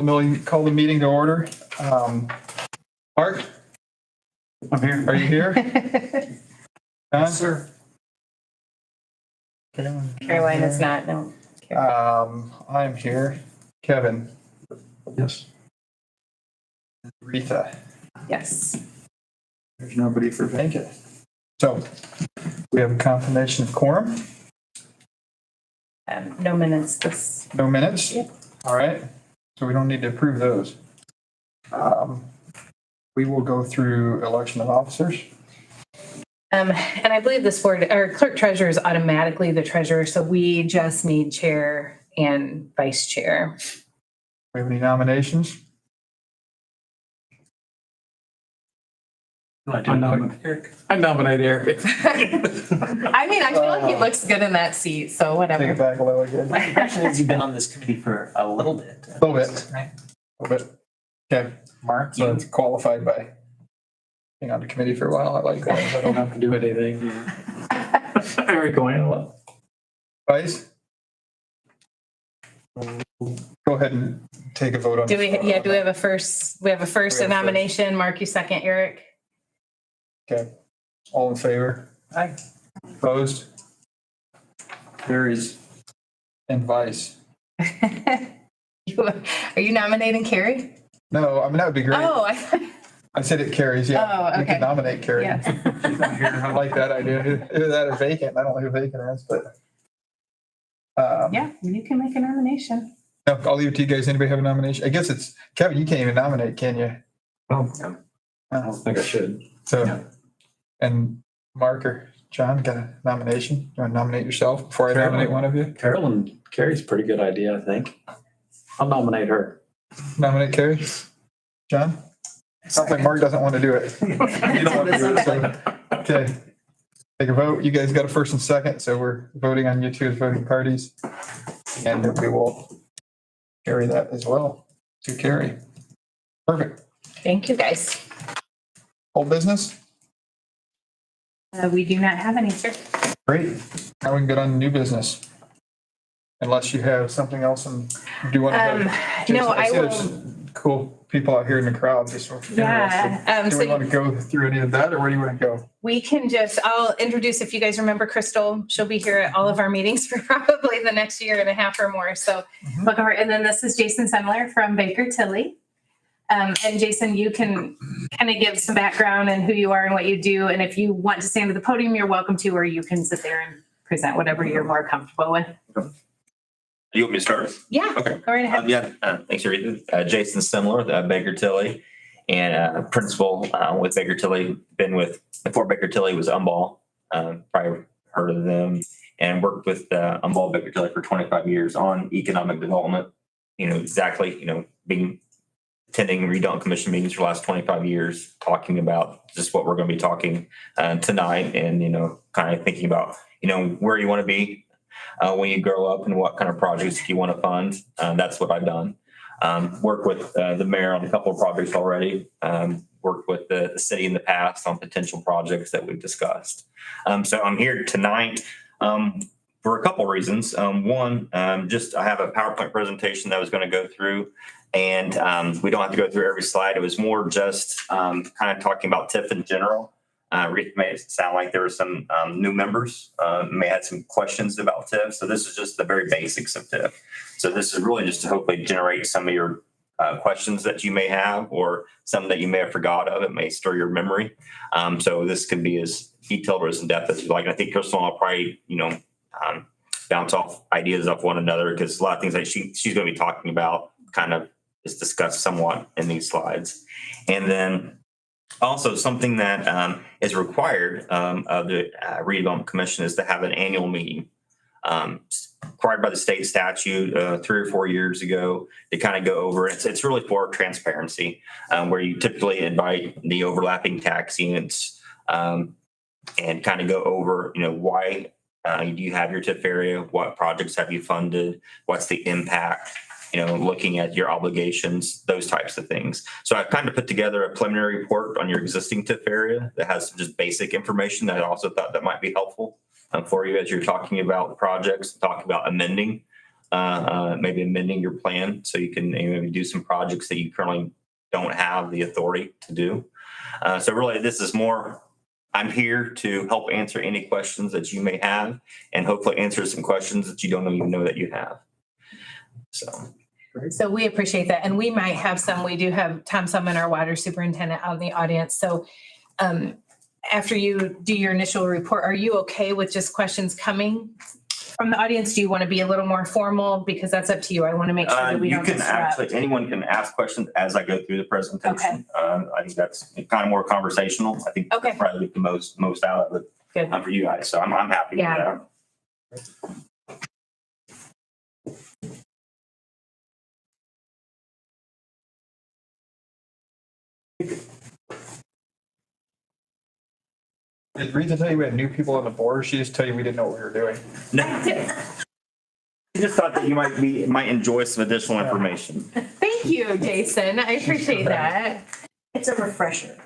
Call the meeting to order. Mark, I'm here. are you here? John? Sir. Caroline is not, no. I'm here. Kevin, Yes. Retha. Yes. There's nobody for vacant. So we have a confirmation of quorum. No minutes this. No minutes? Yep. All right. So we don't need to approve those. We will go through election of officers. And I believe this board, our clerk treasurer is automatically the treasurer, so we just need chair and vice chair. We have any nominations? I nominate Eric. I mean, I feel like he looks good in that seat, so Take it whatever. back a little again. My impression is you've been on this committee for a little bit. A little bit. Right. A little bit. Okay. Mark, So you, it's qualified by being on the committee for a while. I like that. I don't have to do anything. Eric going. Vice? Go ahead and take a vote on. Do we, this. yeah, do we have a first, we have a first We have a first. nomination, Mark, you second, Eric? Okay. All in favor? Aye. Opposed? Carries. And Vice? Are you nominating Carrie? No, I mean, that would be great. Oh, I said it carries, yeah. Oh, We okay. could nominate Carrie. yeah. She's not here. I like that idea. Either that or vacant. I don't know who vacant is, but. Yeah, you can make a nomination. No, I'll leave it to you guys. Anybody have a nomination? I guess it's, Kevin, you can't even nominate, can you? I don't think I should. So, and Mark or John got a nomination? You want to nominate yourself before I nominate one of you? Carolyn Carrie's a pretty good idea, I think. I'll nominate her. Nominate Carrie? John? Sounds like Mark doesn't want to do it. You don't want to do it, so, okay. Take a vote. You guys got a first and second, so we're voting on you two as voting parties. And we will carry that as well to carry. Perfect. Thank you, guys. Whole business? We do not have any, sir. Great. Now we can get on to new business. Unless you have something else and do want to. No, I see will. there's Cool people out here in the crowd. Just Yeah. Do we want to go through any of that or where do you want to go? We can just, I'll introduce, if you guys remember Crystal, she'll be here at all of our meetings for probably the next year and a half or more. So look over, and then this is Jason Semler from Baker Tilly. And Jason, you can kind of give some background and who you are and what you do. And if you want to stand at the podium, you're welcome to, or you can sit there and present whatever you're more comfortable with. You want me to start? Yeah, Okay. go right ahead. Thanks, Rita. Jason Simler, Baker Tilly, and principal with Baker Tilly. Been with before Baker Tilly was Umball. Probably heard of them, and worked with Umball Baker Tilly for 25 years on economic development. Being attending Redevelopment Commission meetings for the last 25 years, talking about just what we're going to be talking tonight, and kind of thinking about where you want to be. When you grow up and what kind of projects you want to fund. That's what I've done. Worked with the mayor on a couple of projects already. Worked with the city in the past on potential projects that we've discussed. So I'm here tonight for a couple of reasons. One, just I have a PowerPoint presentation that I was going to go through, and we don't have to go through every slide. It was more just kind of talking about TIF in general. It may sound like there were some new members, may have some questions about TIF. So this is just the very basics of TIF. So this is really just to hopefully generate some of your questions that you may have, or some that you may have forgot of. It may stir your memory. So this could be as detailed or as in depth as you like. And I think Crystal and I'll probably, bounce off ideas off one another, because a lot of things that she's going to be talking about kind of is discussed somewhat in these slides. And then also, something that is required of the Redevelopment Commission is to have an annual meeting. Required by the state statute 3 or 4 years ago to kind of go over. It's really for transparency, where you typically invite the overlapping tax units and kind of go over, why do you have your TIF area? What projects have you funded? What's the impact? Looking at your obligations, those types of things. So I've kind of put together a preliminary report on your existing TIF area that has some just basic information that I also thought that might be helpful for you as you're talking about projects, talking about amending maybe amending your plan so you can maybe do some projects that you currently don't have the authority to do. So really, this is more, I'm here to help answer any questions that you may have and hopefully answer some questions that you don't even know that you have. So we appreciate that. And we might have some, we do have Tom Summon, our water superintendent, out in the audience. So after you do your initial report, are you okay with just questions coming from the audience? Do you want to be a little more formal? Because that's up to you. I want to make sure that we You don't can disrupt. actually, anyone can ask questions as I go through the presentation. I think that's kind of more conversational. I think Okay. probably get the most out of it Good. for you guys. So I'm happy with Yeah. that. Did Rita tell you we had new people on the board? She just tell you we didn't know what we were doing. No. I just thought that you might enjoy some additional information. Thank you, Jason. I appreciate that. It's a refresher.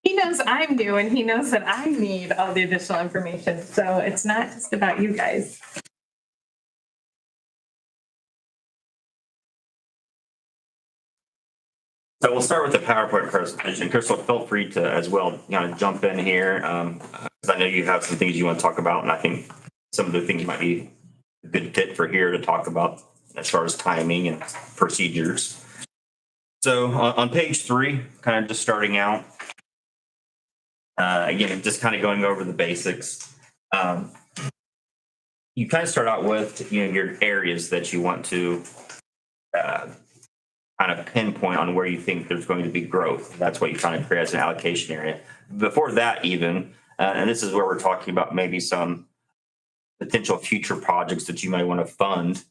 He knows I'm new and he knows that I need all the additional information. So it's not just about you guys. So we'll start with the PowerPoint presentation. Crystal, feel free to as well, jump in here. Because I know you have some things you want to talk about, and I think some of the things might be a good fit for here to talk about as far as timing and procedures. So on page 3, kind of just starting out, again, just kind of going over the basics. You kind of start out with your areas that you want to kind of pinpoint on where you think there's going to be growth. That's what you kind of create as an allocation area. Before that even, and this is where we're talking about maybe some potential future projects that you might want to fund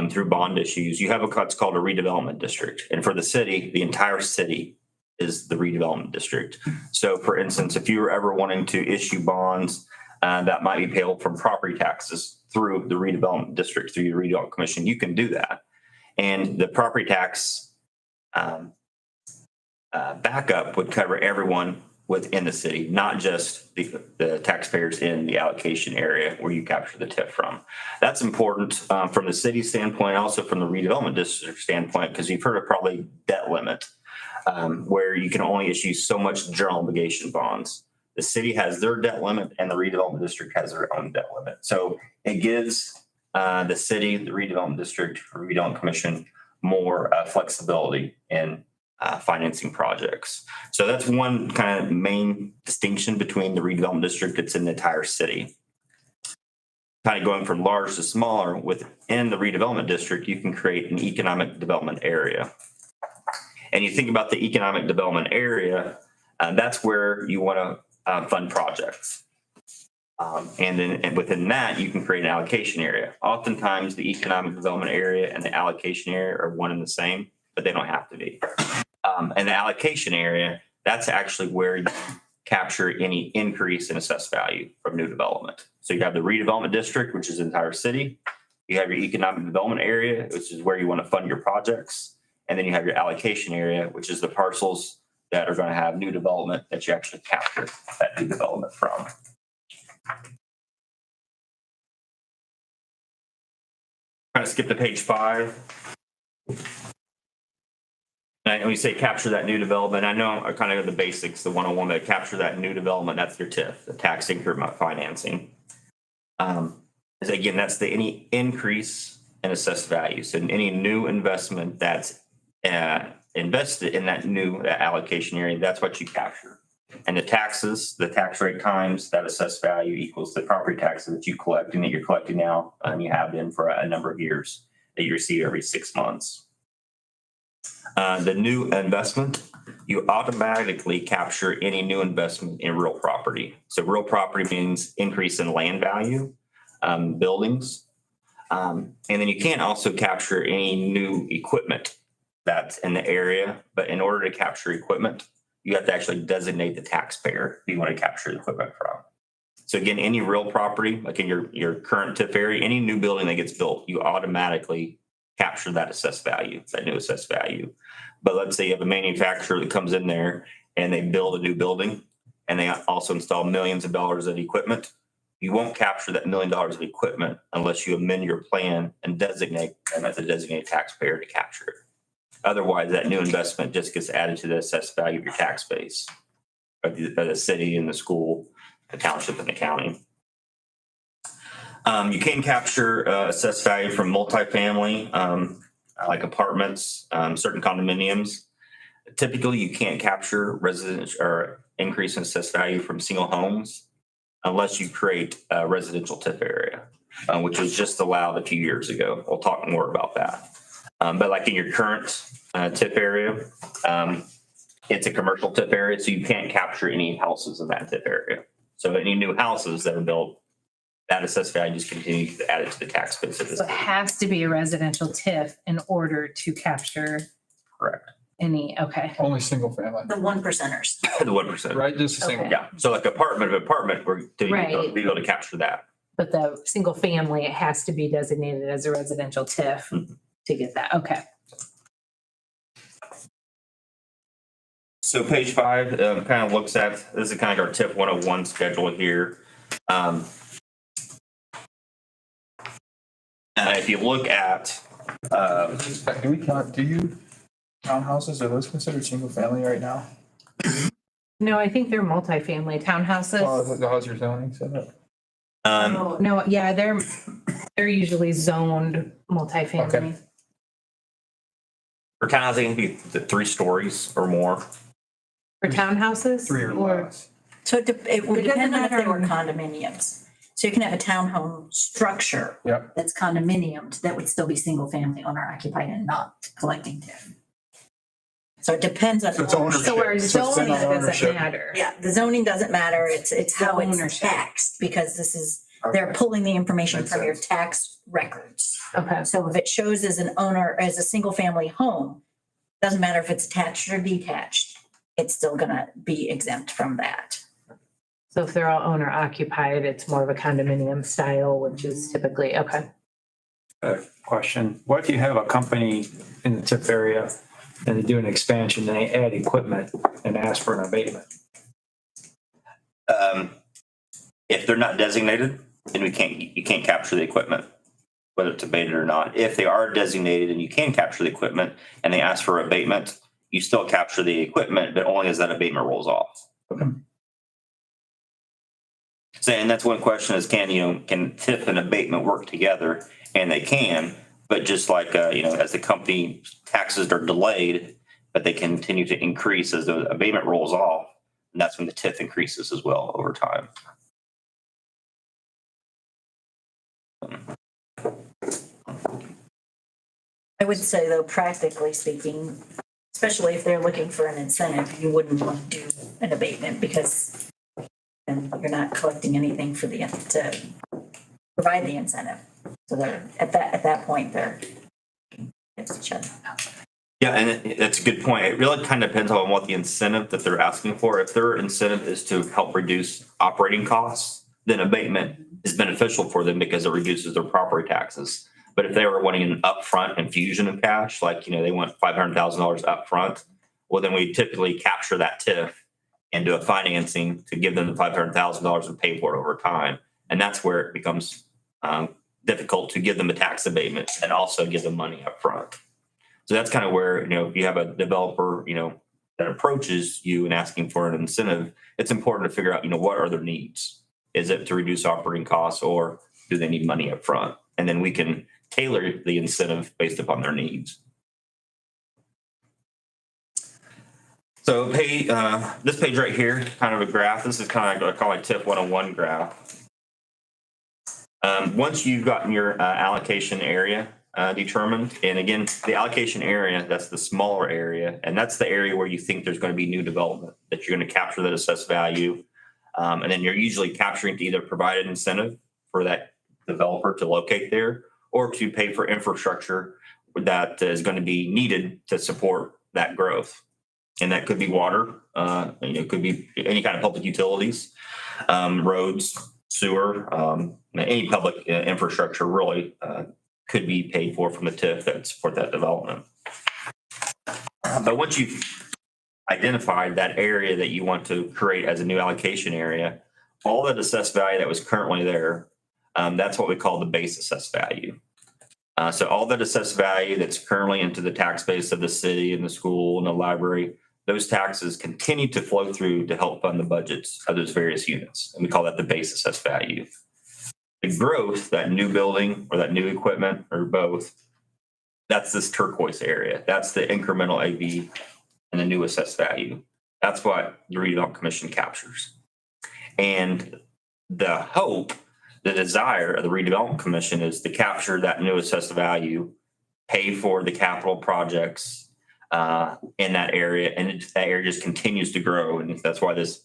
through bond issues. You have what's called a redevelopment district. And for the city, the entire city is the redevelopment district. So for instance, if you were ever wanting to issue bonds that might be payable from property taxes through the redevelopment district, through your redevelopment commission, you can do that. And the property tax backup would cover everyone within the city, not just the taxpayers in the allocation area where you capture the TIF from. That's important from the city standpoint, also from the redevelopment district standpoint, because you've heard of probably debt limit, where you can only issue so much general obligation bonds. The city has their debt limit and the redevelopment district has their own debt limit. So it gives the city, the redevelopment district, redevelopment commission more flexibility in financing projects. So that's one kind of main distinction between the redevelopment district that's in the entire city. Kind of going from large to smaller, within the redevelopment district, you can create an economic development area. And you think about the economic development area, that's where you want to fund projects. And within that, you can create an allocation area. Oftentimes, the economic development area and the allocation area are one and the same, but they don't have to be. And the allocation area, that's actually where you capture any increase in assessed value from new development. So you have the redevelopment district, which is the entire city. You have your economic development area, which is where you want to fund your projects. And then you have your allocation area, which is the parcels that are going to have new development that you actually capture that new development from. Kind of skip to page 5. And we say capture that new development. I know kind of the basics, the 101, but capture that new development, that's your TIF, the tax increment financing. Again, that's any increase in assessed value. So any new investment that's invested in that new allocation area, that's what you capture. And the taxes, the tax rate times that assessed value equals the property taxes that you collect and that you're collecting now, and you have been for a number of years that you receive every 6 months. The new investment, you automatically capture any new investment in real property. So real property means increase in land value, buildings. And then you can also capture any new equipment that's in the area. But in order to capture equipment, you have to actually designate the taxpayer who you want to capture the equipment from. So again, any real property, like in your current TIF area, any new building that gets built, you automatically capture that assessed value, that new assessed value. But let's say you have a manufacturer that comes in there and they build a new building and they also install millions of dollars of equipment. you won't capture that $1 million of equipment unless you amend your plan and designate them as a designated taxpayer to capture it. Otherwise, that new investment just gets added to the assessed value of your tax base by the city and the school, the township and the county. You can capture assessed value from multifamily, like apartments, certain condominiums. Typically, you can't capture residential or increase in assessed value from single homes unless you create a residential TIF area, which was just allowed a few years ago. We'll talk more about that. But like in your current TIF area, it's a commercial TIF area, so you can't capture any houses in that TIF area. So any new houses that are built, that assessed value just continues to add it to the tax base. So it has to be a residential TIF in order to capture Correct. any, okay. Only single family, The 1%ers. The 1%. right? Just a single. Okay. Yeah. So like apartment, we're Right. be able to capture that. But the single family, it has to be designated as a residential TIF to get that. Okay. So page 5 kind of looks at, this is kind of our TIF 101 schedule here. If you look at, Do we count, do you townhouses, are those considered single family right now? No, I think they're multifamily Well, townhouses. how's your zoning set up? Oh, no, yeah, they're usually zoned multifamily. Okay. for townhousing, it can be 3 stories or more. For townhouses? 3 or less. So it would It doesn't depend on if they matter. were condominiums. So you can have a townhome structure. Yep. That's condominiumed, that would still be single family owner occupied and not collecting TIF. So it depends on. So it's ownership. So our So it's been zoning on doesn't ownership. matter. Yeah, the zoning doesn't matter. It's how it's ownership. taxed, because this is, they're Okay. pulling the information Makes from your sense. tax records. Okay. So if it shows as an owner, as a single family home, doesn't matter if it's attached or detached, it's still gonna be exempt from that. So if they're all owner occupied, it's more of a condominium style, which is typically, okay. Question. What if you have a company in the TIF area and they do an expansion and they add equipment and ask for an abatement? If they're not designated, then you can't capture the equipment, whether it's abated or not. If they are designated and you can capture the equipment and they ask for abatement, you still capture the equipment, but only as that abatement rolls off. So, and that's one question is can TIF and abatement work together? And they can, but just like, as the company taxes are delayed, but they continue to increase as the abatement rolls off. And that's when the TIF increases as well over time. I would say though, practically speaking, especially if they're looking for an incentive, you wouldn't want to do an abatement because then you're not collecting anything for to provide the incentive. So they're, at that point, they're against each other. Yeah, and that's a good point. It really kind of depends on what the incentive that they're asking for. If their incentive is to help reduce operating costs, then abatement is beneficial for them because it reduces their property taxes. But if they were wanting an upfront infusion of cash, like, they want $500,000 upfront, well, then we typically capture that TIF and do a financing to give them the $500,000 and pay for it over time. And that's where it becomes difficult to give them a tax abatement and also give them money upfront. So that's kind of where, if you have a developer, that approaches you and asking for an incentive, it's important to figure out, what are their needs? Is it to reduce operating costs or do they need money upfront? And then we can tailor the incentive based upon their needs. So this page right here, kind of a graph. This is kind of, I call it TIF 101 graph. Once you've gotten your allocation area determined, and again, the allocation area, that's the smaller area, and that's the area where you think there's going to be new development, that you're going to capture that assessed value. And then you're usually capturing to either provide an incentive for that developer to locate there or to pay for infrastructure that is going to be needed to support that growth. And that could be water, it could be any kind of public utilities, roads, sewer, any public infrastructure really could be paid for from the TIF that would support that development. But once you've identified that area that you want to create as a new allocation area, all that assessed value that was currently there, that's what we call the base assessed value. So all that assessed value that's currently into the tax base of the city and the school and the library, those taxes continue to flow through to help fund the budgets of those various units. And we call that the base assessed value. The growth, that new building or that new equipment or both, that's this turquoise area. That's the incremental AV and the new assessed value. That's what the Redevelopment Commission captures. And the hope, the desire of the Redevelopment Commission is to capture that new assessed value, pay for the capital projects in that area, and that area just continues to grow. And that's why this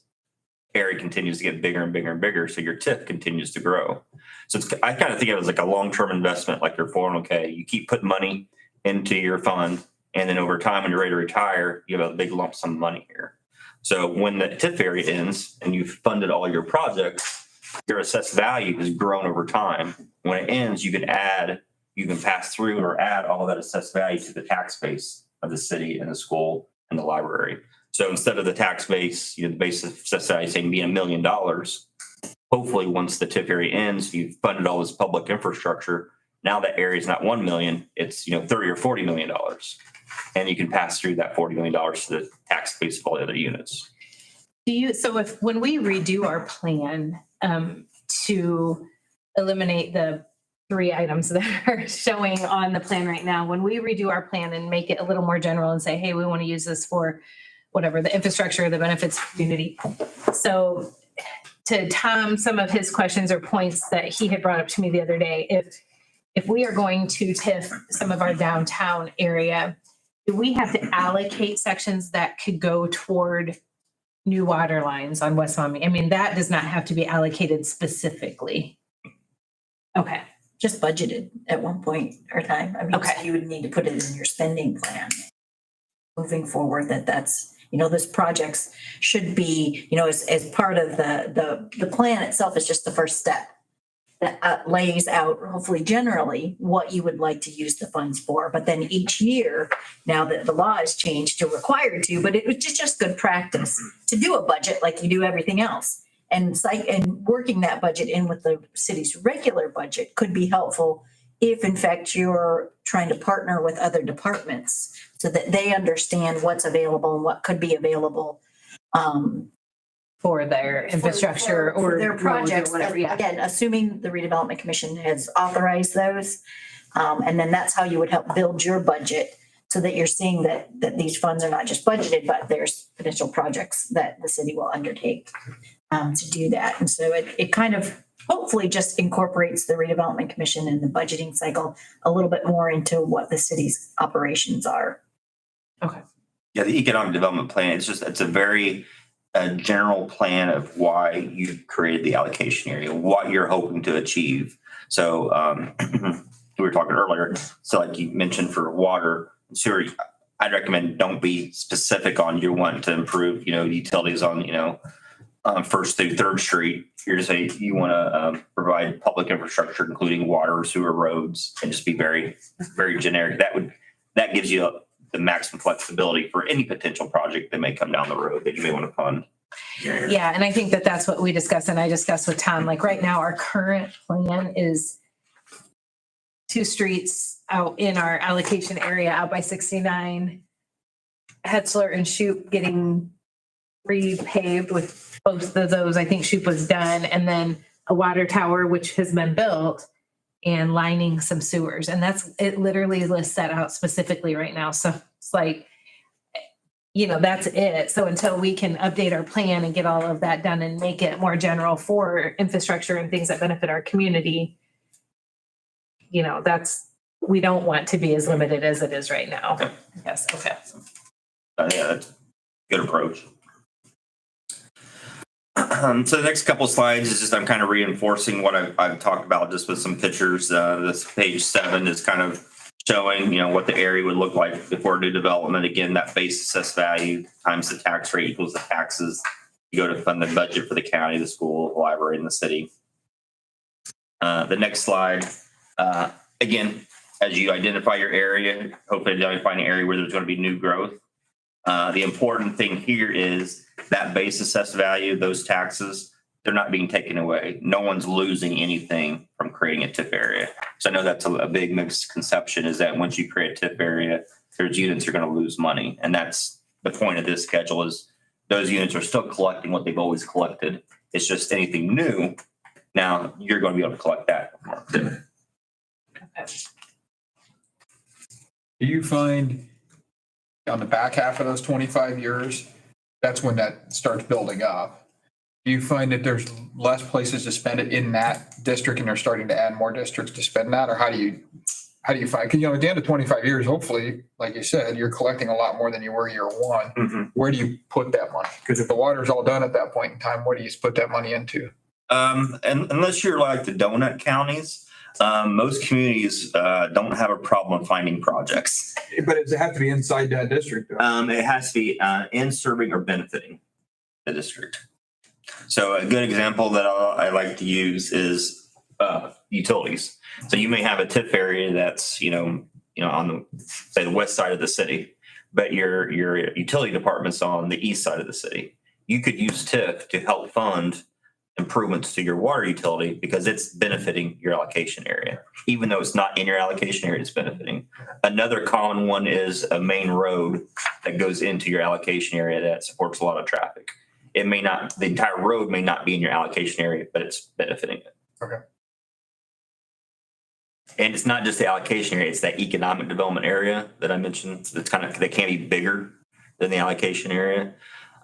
area continues to get bigger and bigger and bigger. So your TIF continues to grow. So I kind of think of it as like a long-term investment, like your 401k. You keep putting money into your fund, and then over time, when you're ready to retire, you have a big lump sum of money here. So when the TIF area ends and you've funded all your projects, your assessed value has grown over time. When it ends, you can pass through or add all of that assessed value to the tax base of the city and the school and the library. So instead of the tax base, the base assessed value saying being $1 million, hopefully once the TIF area ends, you've funded all this public infrastructure. Now that area is not 1 million, it's $30 or $40 million. And you can pass through that $40 million to the tax base of all the other units. So when we redo our plan to eliminate the 3 items that are showing on the plan right now, when we redo our plan and make it a little more general and say, hey, we want to use this for whatever, the infrastructure, the benefits community. So to Tom, some of his questions or points that he had brought up to me the other day, if we are going to TIF some of our downtown area, do we have to allocate sections that could go toward new water lines on West Maumee? I mean, that does not have to be allocated specifically. Okay. Just budgeted at one point or time. I mean, Okay. so you would need to put it in your spending plan. Moving forward, that's, those projects should be, as part of the plan itself is just the first step that lays out, hopefully generally, what you would like to use the funds for. But then each year, now that the law has changed, you're required to, but it was just good practice to do a budget like you do everything else. And working that budget in with the city's regular budget could be helpful if in fact you're trying to partner with other departments so that they understand what's available and what could be available For their infrastructure for or their roads or projects. whatever, yeah. Again, assuming the Redevelopment Commission has authorized those. And then that's how you would help build your budget so that you're seeing that these funds are not just budgeted, but there's potential projects that the city will undertake to do that. And so it kind of hopefully just incorporates the Redevelopment Commission and the budgeting cycle a little bit more into what the city's operations are. Okay. Yeah, the economic development plan, it's a very general plan of why you created the allocation area, what you're hoping to achieve. So we were talking earlier, so like you mentioned for water and sewer, I'd recommend don't be specific on you want to improve, utilities on, First through Third Street. You're just saying you want to provide public infrastructure, including water, sewer, roads, and just be very, very generic. That gives you the maximum flexibility for any potential project that may come down the road that you may want to fund. Yeah, and I think that's what we discussed, and I discussed with Tom. Like right now, our current plan is 2 streets out in our allocation area out by 69, Hetzler and Shoup getting repaved with both of those. I think Shoup was done, and then a water tower which has been built and lining some sewers. And it literally lists that out specifically right now. So it's like, that's it. So until we can update our plan and get all of that done and make it more general for infrastructure and things that benefit our community, we don't want to be as limited as it is right now. Okay. Yes. Okay. Yeah, that's a good approach. So the next couple of slides is just I'm kind of reinforcing what I've talked about just with some pictures. This page 7 is kind of showing, what the area would look like before new development. Again, that base assessed value times the tax rate equals the taxes. You go to fund the budget for the county, the school, the library, and the city. The next slide, again, as you identify your area, hopefully identify an area where there's going to be new growth. The important thing here is that base assessed value, those taxes they're not being taken away. No one's losing anything from creating a TIF area. So I know that's a big misconception, is that once you create a TIF area, there's units are going to lose money. And that's the point of this schedule, is those units are still collecting what they've always collected. It's just anything new. Now you're going to be able to collect that. Do you find on the back half of those 25 years, that's when that starts building up? Do you find that there's less places to spend it in that district and they're starting to add more districts to spend that? Or how do you find, because, at the end of 25 years, hopefully, like you said, you're collecting a lot more than you were year one. Mm-hmm. Where do you put that money? Because if the water's all done at that point in time, what do you put that money into? And unless you're like the donut counties, most communities don't have a problem finding projects. But it has to be inside that district. It has to be in serving or benefiting the district. So a good example that I like to use is utilities. So you may have a TIF area that's on the, say, the west side of the city, but your utility department's on the east side of the city. You could use TIF to help fund improvements to your water utility because it's benefiting your allocation area. Even though it's not in your allocation area, it's benefiting. Another common one is a main road that goes into your allocation area that supports a lot of traffic. It may not, the entire road may not be in your allocation area, but it's benefiting it. Okay. And it's not just the allocation area, it's that economic development area that I mentioned. That's that can be bigger than the allocation area.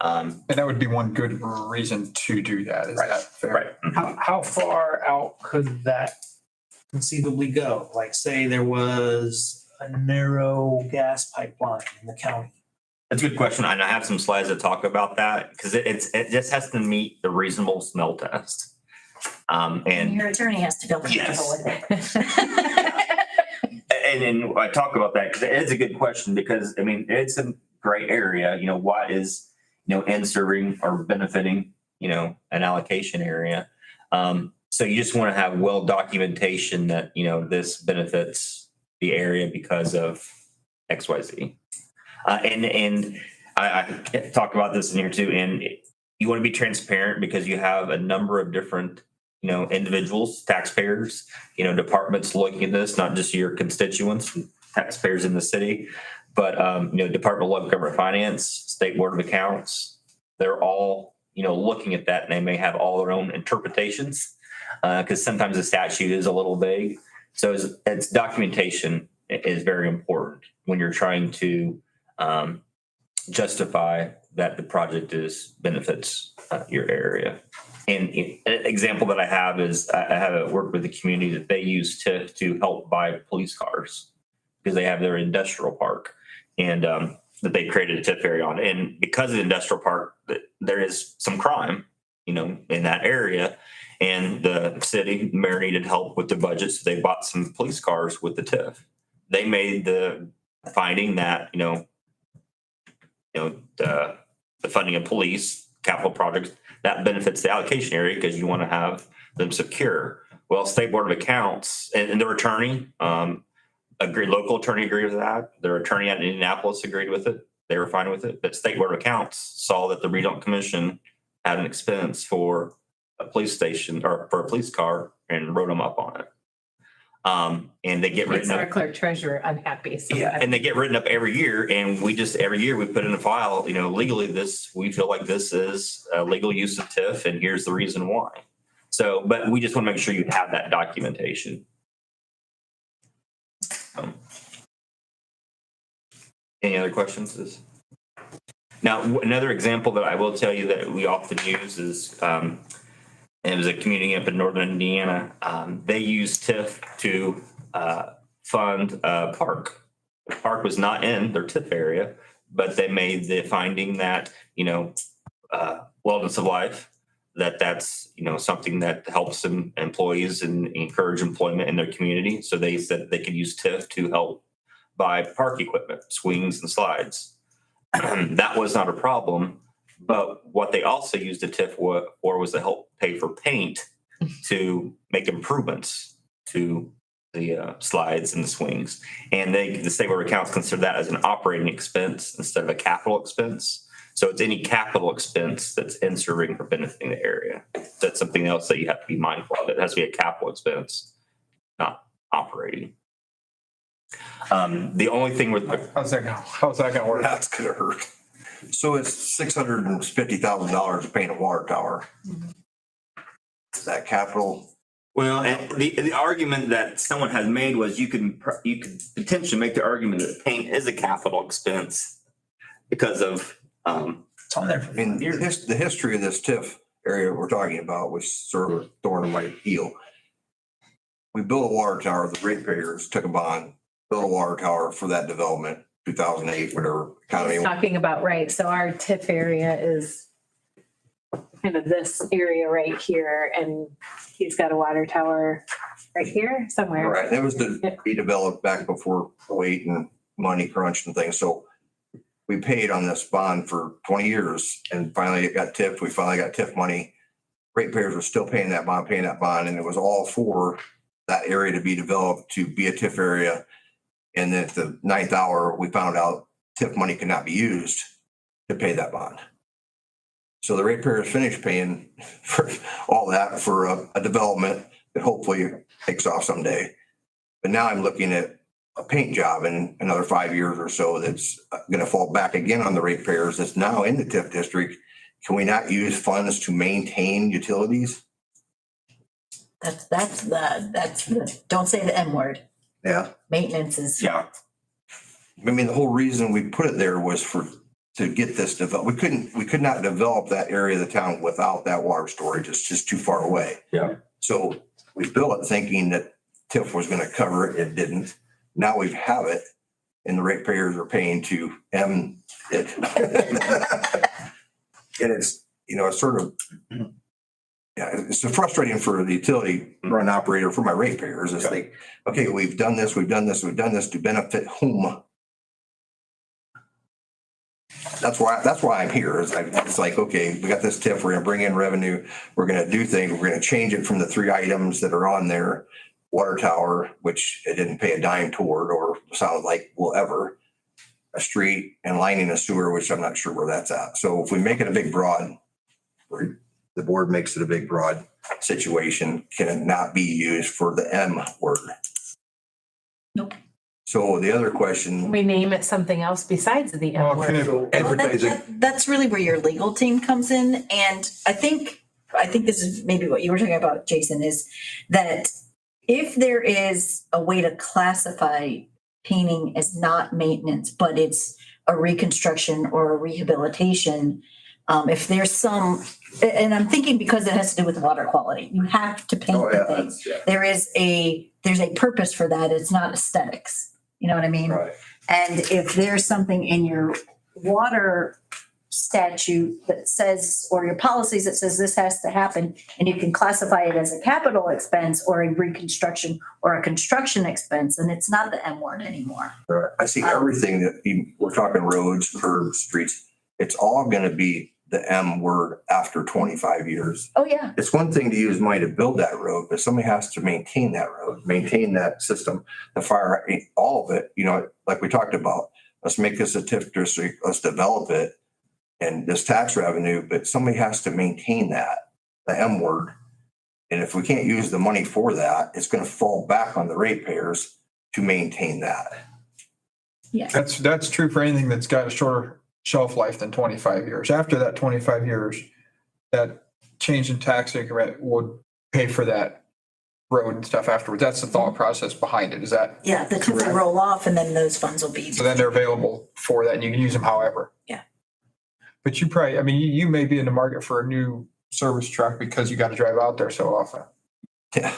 And that would be one good reason to do that. Is that fair? Right. How far out could that conceivably go? Like, say there was a narrow gas pipeline in the county. That's a good question. And I have some slides that talk about that because it just has to meet the reasonable smell test. And your attorney has to be able to Yes. handle it. And I talk about that because it is a good question because, it's a gray area. What is, in serving or benefiting, an allocation area. So you just want to have well documentation that, this benefits the area because of XYZ. And I talk about this in here too. And you want to be transparent because you have a number of different, individuals, taxpayers, departments looking at this, not just your constituents, taxpayers in the city, but, Department of Local Government Finance, State Board of Accounts. They're all, looking at that and they may have all their own interpretations because sometimes the statute is a little vague. So it's documentation is very important when you're trying to justify that the project benefits your area. And an example that I have is I have worked with a community that they use to help buy police cars because they have their industrial park and that they created a TIF area on. And because of the industrial park, there is some crime, in that area. And the city mayor needed help with the budget, so they bought some police cars with the TIF. They made the finding that, the funding of police capital projects that benefits the allocation area because you want to have them secure. Well, State Board of Accounts and their attorney, local attorney agreed with that. Their attorney out in Indianapolis agreed with it. They were fine with it. But State Board of Accounts saw that the Redevelopment Commission had an expense for a police station or for a police car and wrote them up on it. And they get Makes written our up. clerk treasurer unhappy. Yeah, and they get written up every year, and every year we put in a file, legally we feel like this is a legal use of TIF, and here's the reason why. So, but we just want to make sure you have that documentation. Any other questions? Now, another example that I will tell you that we often use is, it was a community up in northern Indiana. They used TIF to fund a park. The park was not in their TIF area, but they made the finding that, wellness of life, that's, something that helps them employees and encourage employment in their community. So they said they could use TIF to help buy park equipment, swings and slides. That was not a problem. But what they also used the TIF for was to help pay for paint to make improvements to the slides and the swings. And the State Board of Accounts consider that as an operating expense instead of a capital expense. So it's any capital expense that's in serving or benefiting the area. That's something else that you have to be mindful of. It has to be a capital expense, not operating. The only thing with, How's that gonna work? That's gonna hurt. So it's $650,000 to paint a water tower. Is that capital? well, and the argument that someone has made was you could potentially make the argument that paint is a capital expense because of, It's on there I for mean, years. the history of this TIF area we're talking about was sort of a thorn in my heel. We built a water tower, the ratepayers took a bond, built a water tower for that development, 2008, whatever economy. Talking about, right, so our TIF area is kind of this area right here, and he's got a water tower right here somewhere. Right, it was to be developed back before '08 and money crunched and things, so we paid on this bond for 20 years and finally it got tipped. We finally got TIF money. Ratepayers were still paying that bond, and it was all for that area to be developed to be a TIF area. And then at the 9th hour, we found out TIF money could not be used to pay that bond. So the ratepayers finished paying for all that for a development that hopefully takes off someday. But now I'm looking at a paint job in another 5 years or so that's going to fall back again on the ratepayers that's now in the TIF district. Can we not use funds to maintain utilities? That's the, don't say the M word. Yeah. Maintenance is. yeah. I mean, the whole reason we put it there was to get this developed. We could not develop that area of the town without that water storage. It's just too far away. Yeah. So we built it thinking that TIF was going to cover it. It didn't. Now we have it and the ratepayers are paying to M it. And it's, it's sort of, yeah, it's frustrating for the utility run operator, for my ratepayers. It's like, okay, we've done this to benefit whom? That's why I'm here. It's like, okay, we got this TIF, we're gonna bring in revenue, we're gonna do things, we're gonna change it from the 3 items that are on there. Water tower, which it didn't pay a dime toward or sound like will ever. A street and lining a sewer, which I'm not sure where that's at. So if we make it a big broad, or the board makes it a big broad situation, can it not be used for the M word? Nope. So the other question, We name it something else besides the M Well, word. can it- Well, advertising. that's really where your legal team comes in. And I think this is maybe what you were talking about, Jason, is that if there is a way to classify painting as not maintenance, but it's a reconstruction or a rehabilitation, if there's some, and I'm thinking because it has to do with water quality, you have to paint the things. There's a purpose for that. It's not aesthetics. You know what I mean? Right. And if there's something in your water statute that says, or your policies that says this has to happen, and you can classify it as a capital expense or a reconstruction or a construction expense, and it's not the M word anymore. I see everything that we're talking roads, curbs, streets. It's all going to be the M word after 25 years. Oh, yeah. It's one thing to use money to build that road, but somebody has to maintain that road, maintain that system, the fire, all of it, like we talked about. Let's make this a TIF district, let's develop it and this tax revenue, but somebody has to maintain that, the M word. And if we can't use the money for that, it's going to fall back on the ratepayers to maintain that. Yeah. That's true for anything that's got a shorter shelf life than 25 years. After that 25 years, that change in tax increment would pay for that road and stuff afterwards. That's the thought process behind it. Is that, Yeah, the TIF will roll off and then those funds will be. so then they're available for that and you can use them however. Yeah. But you probably, I mean, you may be in the market for a new service truck because you got to drive out there so often. Yeah.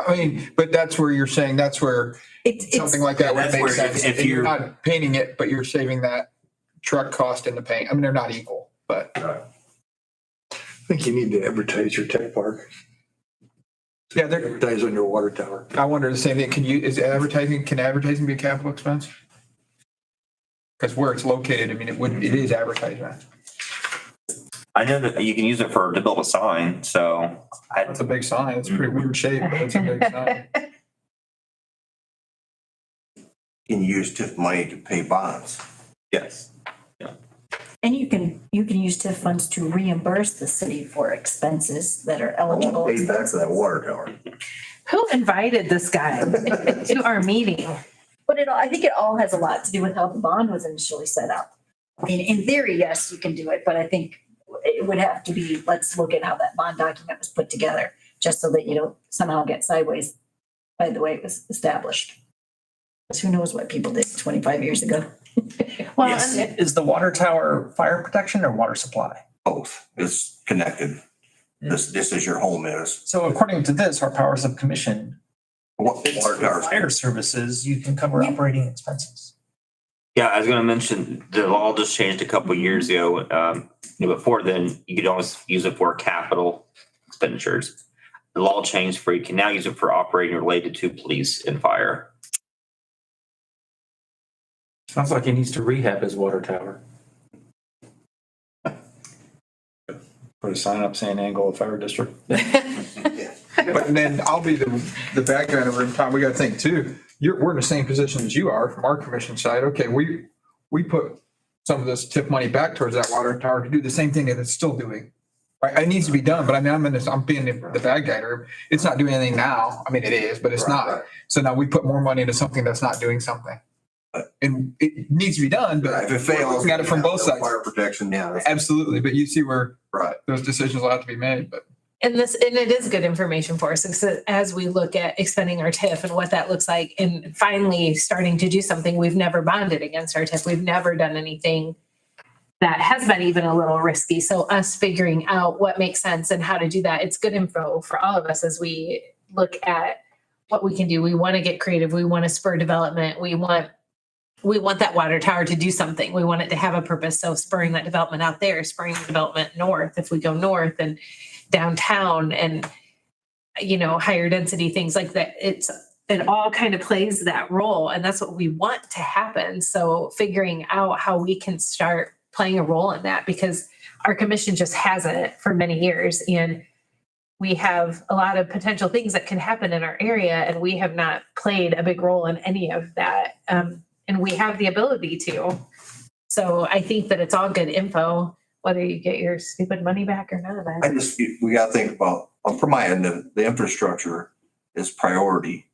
I mean, but that's where you're saying, that's where It's something like that would That's make where sense. if And you're you're- not painting it, but you're saving that truck cost in the paint. I mean, they're not equal, but I think you need to advertise your tech park, yeah, they're, advertise on your water tower. I wonder the same thing. Can advertising be a capital expense? Because where it's located, I mean, it is advertisement. I know that you can use it to build a sign, so That's a big sign. It's a pretty weird shape, but it's a big sign. Can use TIF money to pay bonds. yes. And you can use TIF funds to reimburse the city for expenses that are eligible. Paid back for that water tower. Who invited this guy to our meeting? But I think it all has a lot to do with how the bond was initially set up. I mean, in theory, yes, you can do it, but I think it would have to be, let's look at how that bond document was put together, just so that you don't somehow get sideways by the way it was established. Because who knows what people did 25 years ago? Well, Yes. and Is the water tower fire protection or water supply? Both. It's connected. This is your home is. So according to this, our powers of commission, What it's water for towers? fire services, you can cover operating expenses. Yeah, I was gonna mention, the law just changed a couple of years ago. Before then, you could always use it for capital expenditures. The law changed where you can now use it for operating related to police and fire. Sounds like he needs to rehab his water tower. Put a sign up saying Angola Fire District. But then I'll be the bad guy in the room, Tom. We gotta think too. We're in the same position as you are from our commission side. Okay, we put some of this TIF money back towards that water tower to do the same thing that it's still doing. Right? It needs to be done, but I mean, I'm being the bad guy here. It's not doing anything now. I mean, it is, but it's not. So now we put more money into something that's not doing something. And it needs to be done, but If it fails. looking at it from both sides. Fire protection, yeah. Absolutely. But you see where Right. those decisions will have to be made, but. and it is good information for us as we look at expending our TIF and what that looks like and finally starting to do something. We've never bonded against our TIF. We've never done anything that has been even a little risky. So us figuring out what makes sense and how to do that, it's good info for all of us as we look at what we can do. We want to get creative. We want to spur development. We want that water tower to do something. We want it to have a purpose. So spurring that development out there, spurring the development north, if we go north and downtown and, higher density, things like that. It all kind of plays that role, and that's what we want to happen. So figuring out how we can start playing a role in that, because our commission just hasn't for many years. And we have a lot of potential things that can happen in our area, and we have not played a big role in any of that. And we have the ability to. So I think that it's all good info, whether you get your stupid money back or not. We gotta think about, from my end, the infrastructure is priority.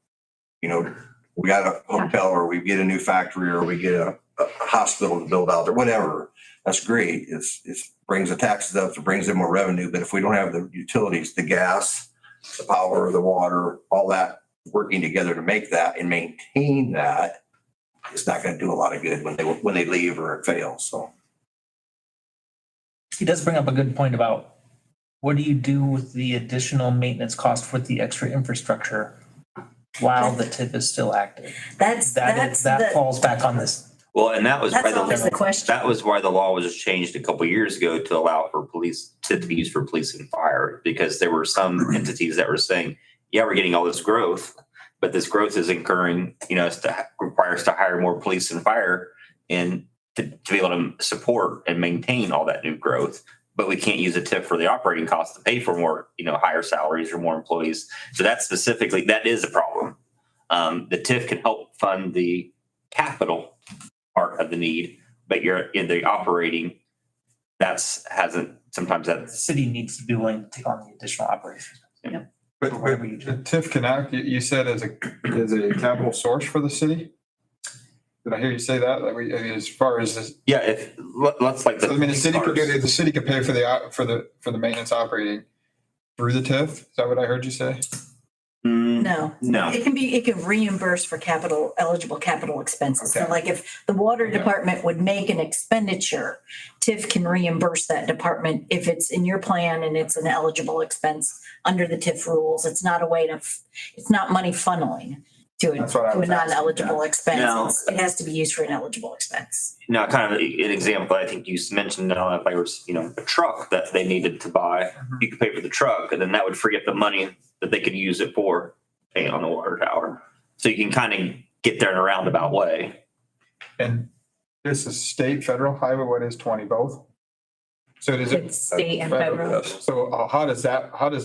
We got a hotel or we get a new factory or we get a hospital to build out or whatever. That's great. It brings the taxes up, it brings in more revenue. But if we don't have the utilities, the gas, the power, the water, all that working together to make that and maintain that, it's not gonna do a lot of good when they leave or it fails, so. He does bring up a good point about what do you do with the additional maintenance cost for the extra infrastructure while the TIF is still active? That falls back on this. Well, and that was That's always the question. that was why the law was just changed a couple of years ago to allow for police to be used for police and fire, because there were some entities that were saying, yeah, we're getting all this growth, but this growth is incurring, requires to hire more police and fire and to be able to support and maintain all that new growth. But we can't use a TIF for the operating costs to pay for more, higher salaries or more employees. So that is a problem. The TIF can help fund the capital part of the need, but you're in the operating, sometimes The that's, city needs to be willing to take on the additional operations. But Or whatever you do. the TIF can act, you said as a capital source for the city? Did I hear you say that? As far as this, yeah, let's like so, the city could the city could pay for the maintenance operating through the TIF? Is that what I heard you say? No. No. It can reimburse for eligible capital expenses. So Okay. like if the water department would make an expenditure, TIF can reimburse that department if it's in your plan and it's an eligible expense under the TIF rules. It's not it's not money funneling to That's what I a was asking, non-eligible expense. No. It has to be used for an eligible expense. Now, kind of an example, I think you mentioned, if there was, a truck that they needed to buy, you could pay for the truck, and then that would free up the money that they could use it for paying on the water tower. So you can kind of get there in a roundabout way. And this is state, federal highway, what is 20, both? So does it? It's state and federal. So how does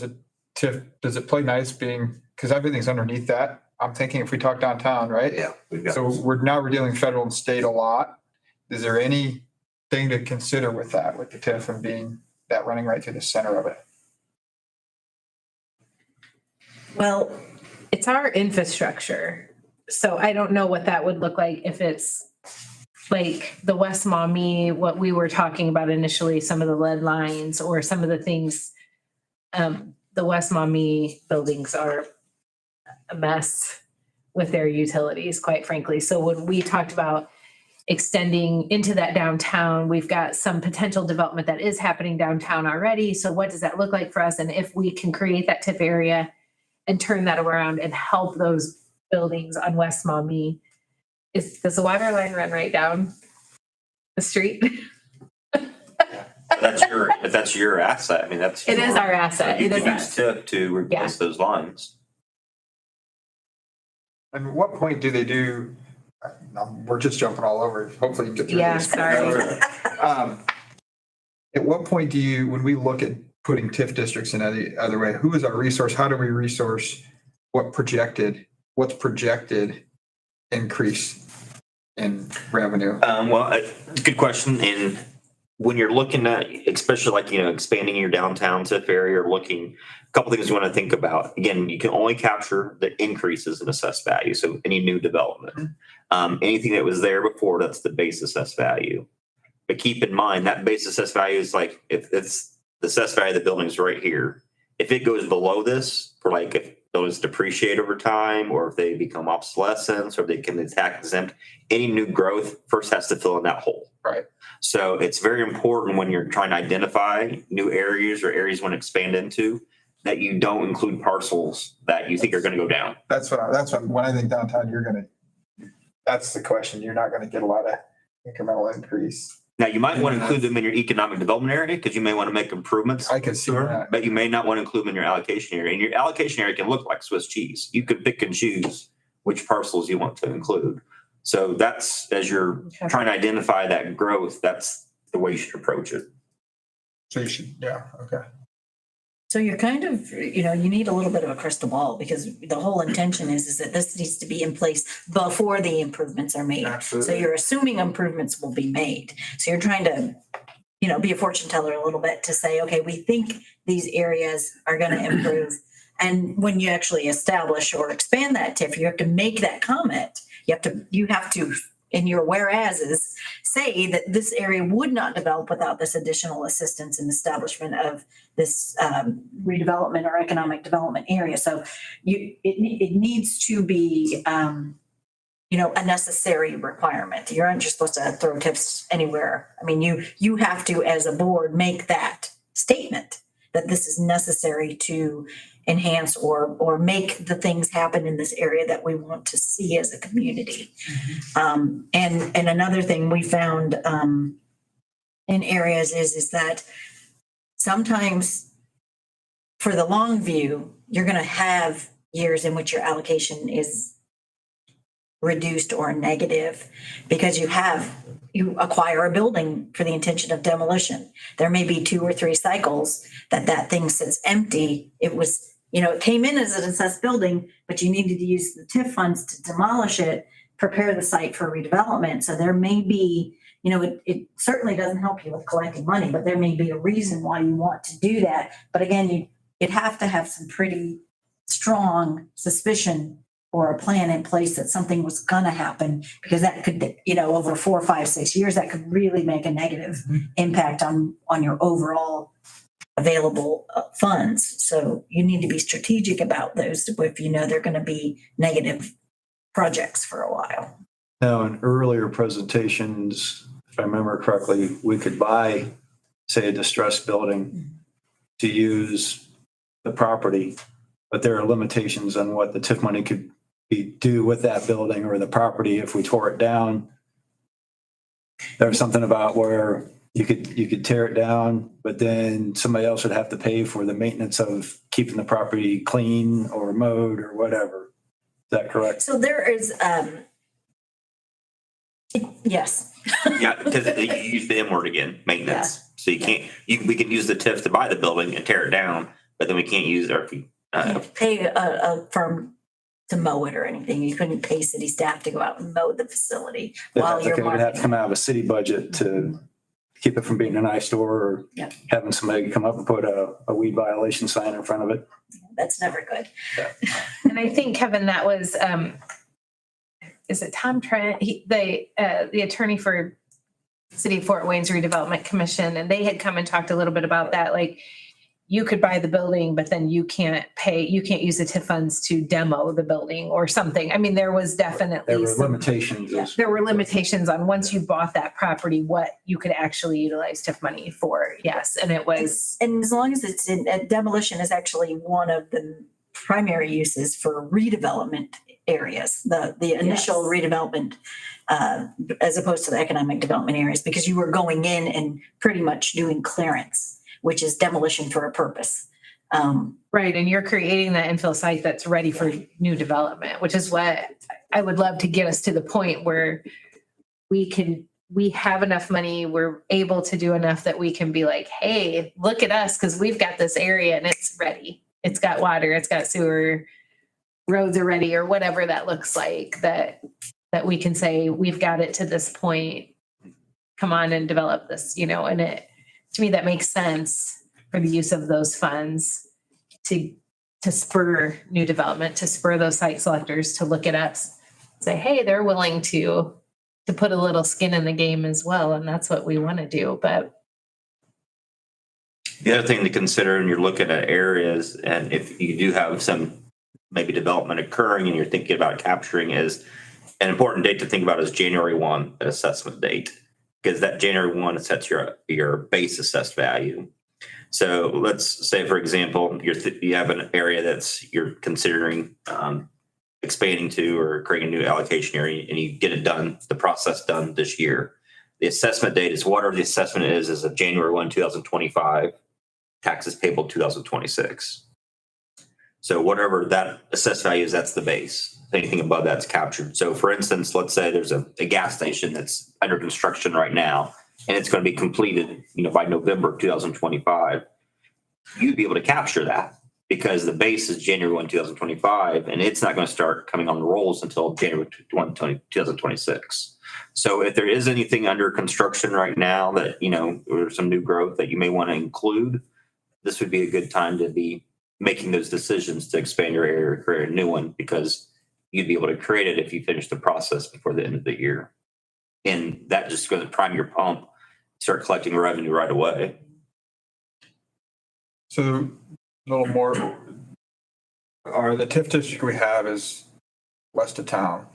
it TIF, does it play nice because everything's underneath that? I'm thinking if we talk downtown, right? Yeah, we've got. So we're dealing federal and state a lot. Is there any thing to consider with that, with the TIF and being that running right through the center of it? Well, It's our infrastructure. So I don't know what that would look like if it's like the West Maumee, what we were talking about initially, some of the lead lines or some of the things. The West Maumee buildings are a mess with their utilities, quite frankly. So when we talked about extending into that downtown, we've got some potential development that is happening downtown already. So what does that look like for us? And if we can create that TIF area and turn that around and help those buildings on West Maumee, does the water line run right down the street? That's your asset. I mean, that's. It is our asset. You It is can ours. use TIF to replace those lines. And at what point do they do, we're just jumping all over, hopefully you can get through Yeah, this. sorry. At what point do you, when we look at putting TIF districts in any other way, who is our resource? How do we resource what's projected increase in revenue? Good question. And when you're looking at, especially like, expanding your downtown TIF area or looking, a couple things you want to think about. Again, you can only capture the increases in assessed value. So any new development, anything that was there before, that's the base assessed value. But keep in mind that base assessed value is like, if it's the assessed value of the building's right here. If it goes below this, for like if those depreciate over time, or if they become obsolescence, or they can be tax exempt, any new growth first has to fill in that hole. Right. So it's very important when you're trying to identify new areas or areas you want to expand into, that you don't include parcels that you think are going to go down. That's what, when I think downtown, that's the question. You're not going to get a lot of incremental increase. Now, you might want to include them in your economic development area because you may want to make improvements. I can see that. But you may not want to include them in your allocation area. And your allocation area can look like Swiss cheese. You could pick and choose which parcels you want to include. So that's, as you're trying to identify that growth, that's the way you should approach it. So you should, yeah, okay. so you're kind of, you need a little bit of a crystal ball because the whole intention is that this needs to be in place before the improvements are made. Absolutely. So you're assuming improvements will be made. So you're trying to, be a fortune teller a little bit to say, okay, we think these areas are going to improve. And when you actually establish or expand that TIF, you have to make that comment. You have to, in your whereases, say that this area would not develop without this additional assistance in establishment of this redevelopment or economic development area. So it needs to be, a necessary requirement. You aren't just supposed to throw TIFs anywhere. I mean, you have to, as a board, make that statement that this is necessary to enhance or make the things happen in this area that we want to see as a community. And another thing we found in areas is that sometimes for the long view, you're going to have years in which your allocation is reduced or negative because you acquire a building for the intention of demolition. There may be 2 or 3 cycles that thing sits empty. It was, it came in as an assessed building, but you needed to use the TIF funds to demolish it, prepare the site for redevelopment. So there may be, it certainly doesn't help you with collecting money, but there may be a reason why you want to do that. But again, you'd have to have some pretty strong suspicion or a plan in place that something was going to happen, because that could, over 4, 5, 6 years, that could really make a negative impact on your overall available funds. So you need to be strategic about those if they're going to be negative projects for a while. Now, in earlier presentations, if I remember correctly, we could buy, say, a distressed building to use the property, but there are limitations on what the TIF money could do with that building or the property if we tore it down. There was something about where you could tear it down, but then somebody else would have to pay for the maintenance of keeping the property clean or mowed or whatever. Is that correct? So there is, yes. Yeah, because you use the M word again, maintenance. Yeah. So you can't, we can use the TIF to buy the building and tear it down, but then we can't use our pay a firm to mow it or anything. You couldn't pay city staff to go out and mow the facility while you're marketing. It would have to come out of a city budget to keep it from being an eyesore or Yeah. having somebody come up and put a weed violation sign in front of it. That's never good. And I think, Kevin, that was, is it Tom Trent? The attorney for City of Fort Wayne's Redevelopment Commission, and they had come and talked a little bit about that. Like, you could buy the building, but then you can't use the TIF funds to demo the building or something. I mean, there was definitely There were limitations. there were limitations on once you bought that property, what you could actually utilize TIF money for. Yes. And it was. And as long as it's in, demolition is actually one of the primary uses for redevelopment areas, the initial redevelopment, as opposed to the economic development areas, because you were going in and pretty much doing clearance, which is demolition for a purpose. Right. And you're creating that infill site that's ready for new development, which is what I would love to get us to the point where we have enough money, we're able to do enough that we can be like, hey, look at us, because we've got this area and it's ready. It's got water, it's got sewer, roads are ready, or whatever that looks like, that we can say, we've got it to this point. Come on and develop this, and to me, that makes sense for the use of those funds to spur new development, to spur those site selectors to look at us, say, hey, they're willing to put a little skin in the game as well. And that's what we want to do. But The other thing to consider when you're looking at areas, and if you do have some maybe development occurring and you're thinking about capturing, is an important date to think about is January 1, an assessment date, because that January 1 sets your base assessed value. So let's say, for example, you have an area you're considering expanding to or creating a new allocation area, and you get it done, the process done this year. The assessment date is whatever the assessment is of January 1, 2025, taxes payable 2026. So whatever that assessed value is, that's the base. Anything above that's captured. So for instance, let's say there's a gas station that's under construction right now, and it's going to be completed, by November 2025. You'd be able to capture that because the base is January 1, 2025, and it's not going to start coming on the rolls until January 1, 2026. So if there is anything under construction right now that, or some new growth that you may want to include, this would be a good time to be making those decisions to expand your area or create a new one, because you'd be able to create it if you finish the process before the end of the year. And that just going to prime your pump, start collecting revenue right away. So a little more, the TIF district we have is west of town.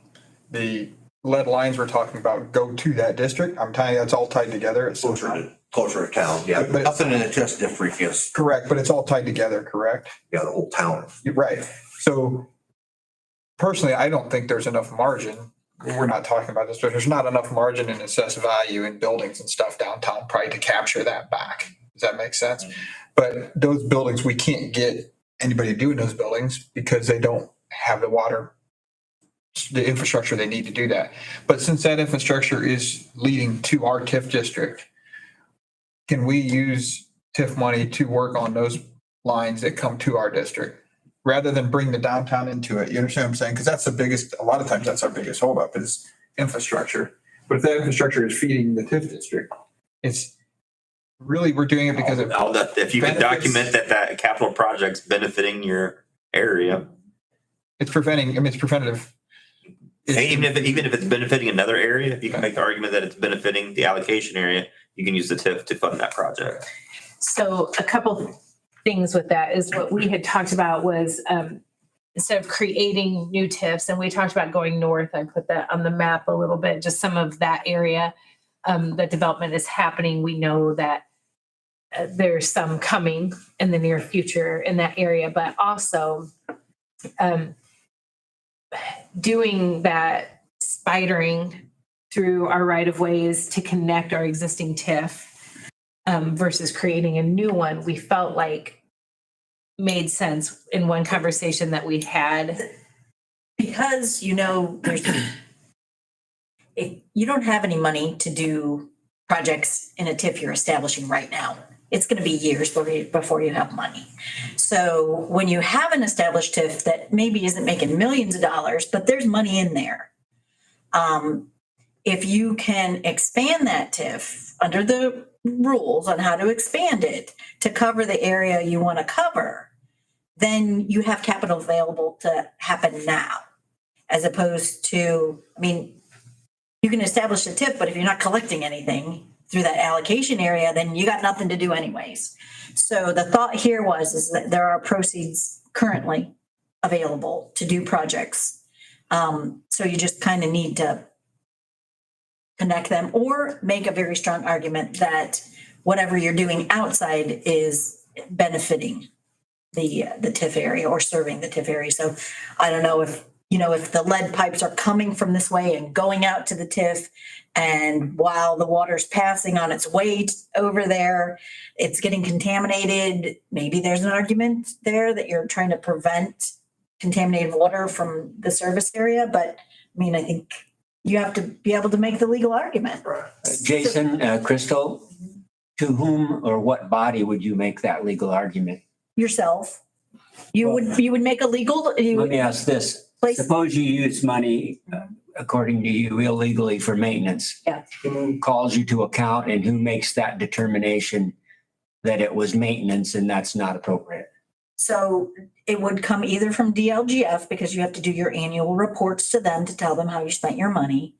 The lead lines we're talking about go to that district. I'm telling you, it's all tied together. It's Closer to town, yeah. But Nothing in the test district is, correct, but it's all tied together, correct? the whole town. You're right. So personally, I don't think there's enough margin. We're not talking about this, but there's not enough margin in assessed value in buildings and stuff downtown probably to capture that back. Does that make sense? But those buildings, we can't get anybody to do in those buildings because they don't have the water, the infrastructure they need to do that. But since that infrastructure is leading to our TIF district, can we use TIF money to work on those lines that come to our district rather than bring the downtown into it? You understand what I'm saying? Because that's a lot of times that's our biggest holdup is infrastructure. But if that infrastructure is feeding the TIF district, it's really, we're doing it because of. If you can document that capital project's benefiting your area. It's preventative. Even if it's benefiting another area, if you can make the argument that it's benefiting the allocation area, you can use the TIF to fund that project. So a couple things with that is what we had talked about was instead of creating new TIFs, and we talked about going north, I put that on the map a little bit, just some of that area that development is happening. We know that there's some coming in the near future in that area, but also doing that spidering through our right of ways to connect our existing TIF versus creating a new one, we felt like made sense in one conversation that we had. Because, if you don't have any money to do projects in a TIF you're establishing right now, it's going to be years before you have money. So when you have an established TIF that maybe isn't making millions of dollars, but there's money in there, if you can expand that TIF under the rules on how to expand it to cover the area you want to cover, then you have capital available to happen now. As opposed to, I mean, you can establish a TIF, but if you're not collecting anything through that allocation area, then you got nothing to do anyways. So the thought here is that there are proceeds currently available to do projects. So you just kind of need to connect them or make a very strong argument that whatever you're doing outside is benefiting the TIF area or serving the TIF area. So I don't know if the lead pipes are coming from this way and going out to the TIF, and while the water's passing on its way over there, it's getting contaminated. Maybe there's an argument there that you're trying to prevent contaminated water from the service area. But I mean, I think you have to be able to make the legal argument. Jason, Crystal, to whom or what body would you make that legal argument? Yourself. You would make a legal. Let me ask this. Suppose you use money, according to you, illegally for maintenance. Yeah. Who calls you to account and who makes that determination that it was maintenance and that's not appropriate? So it would come either from DLGF, because you have to do your annual reports to them to tell them how you spent your money.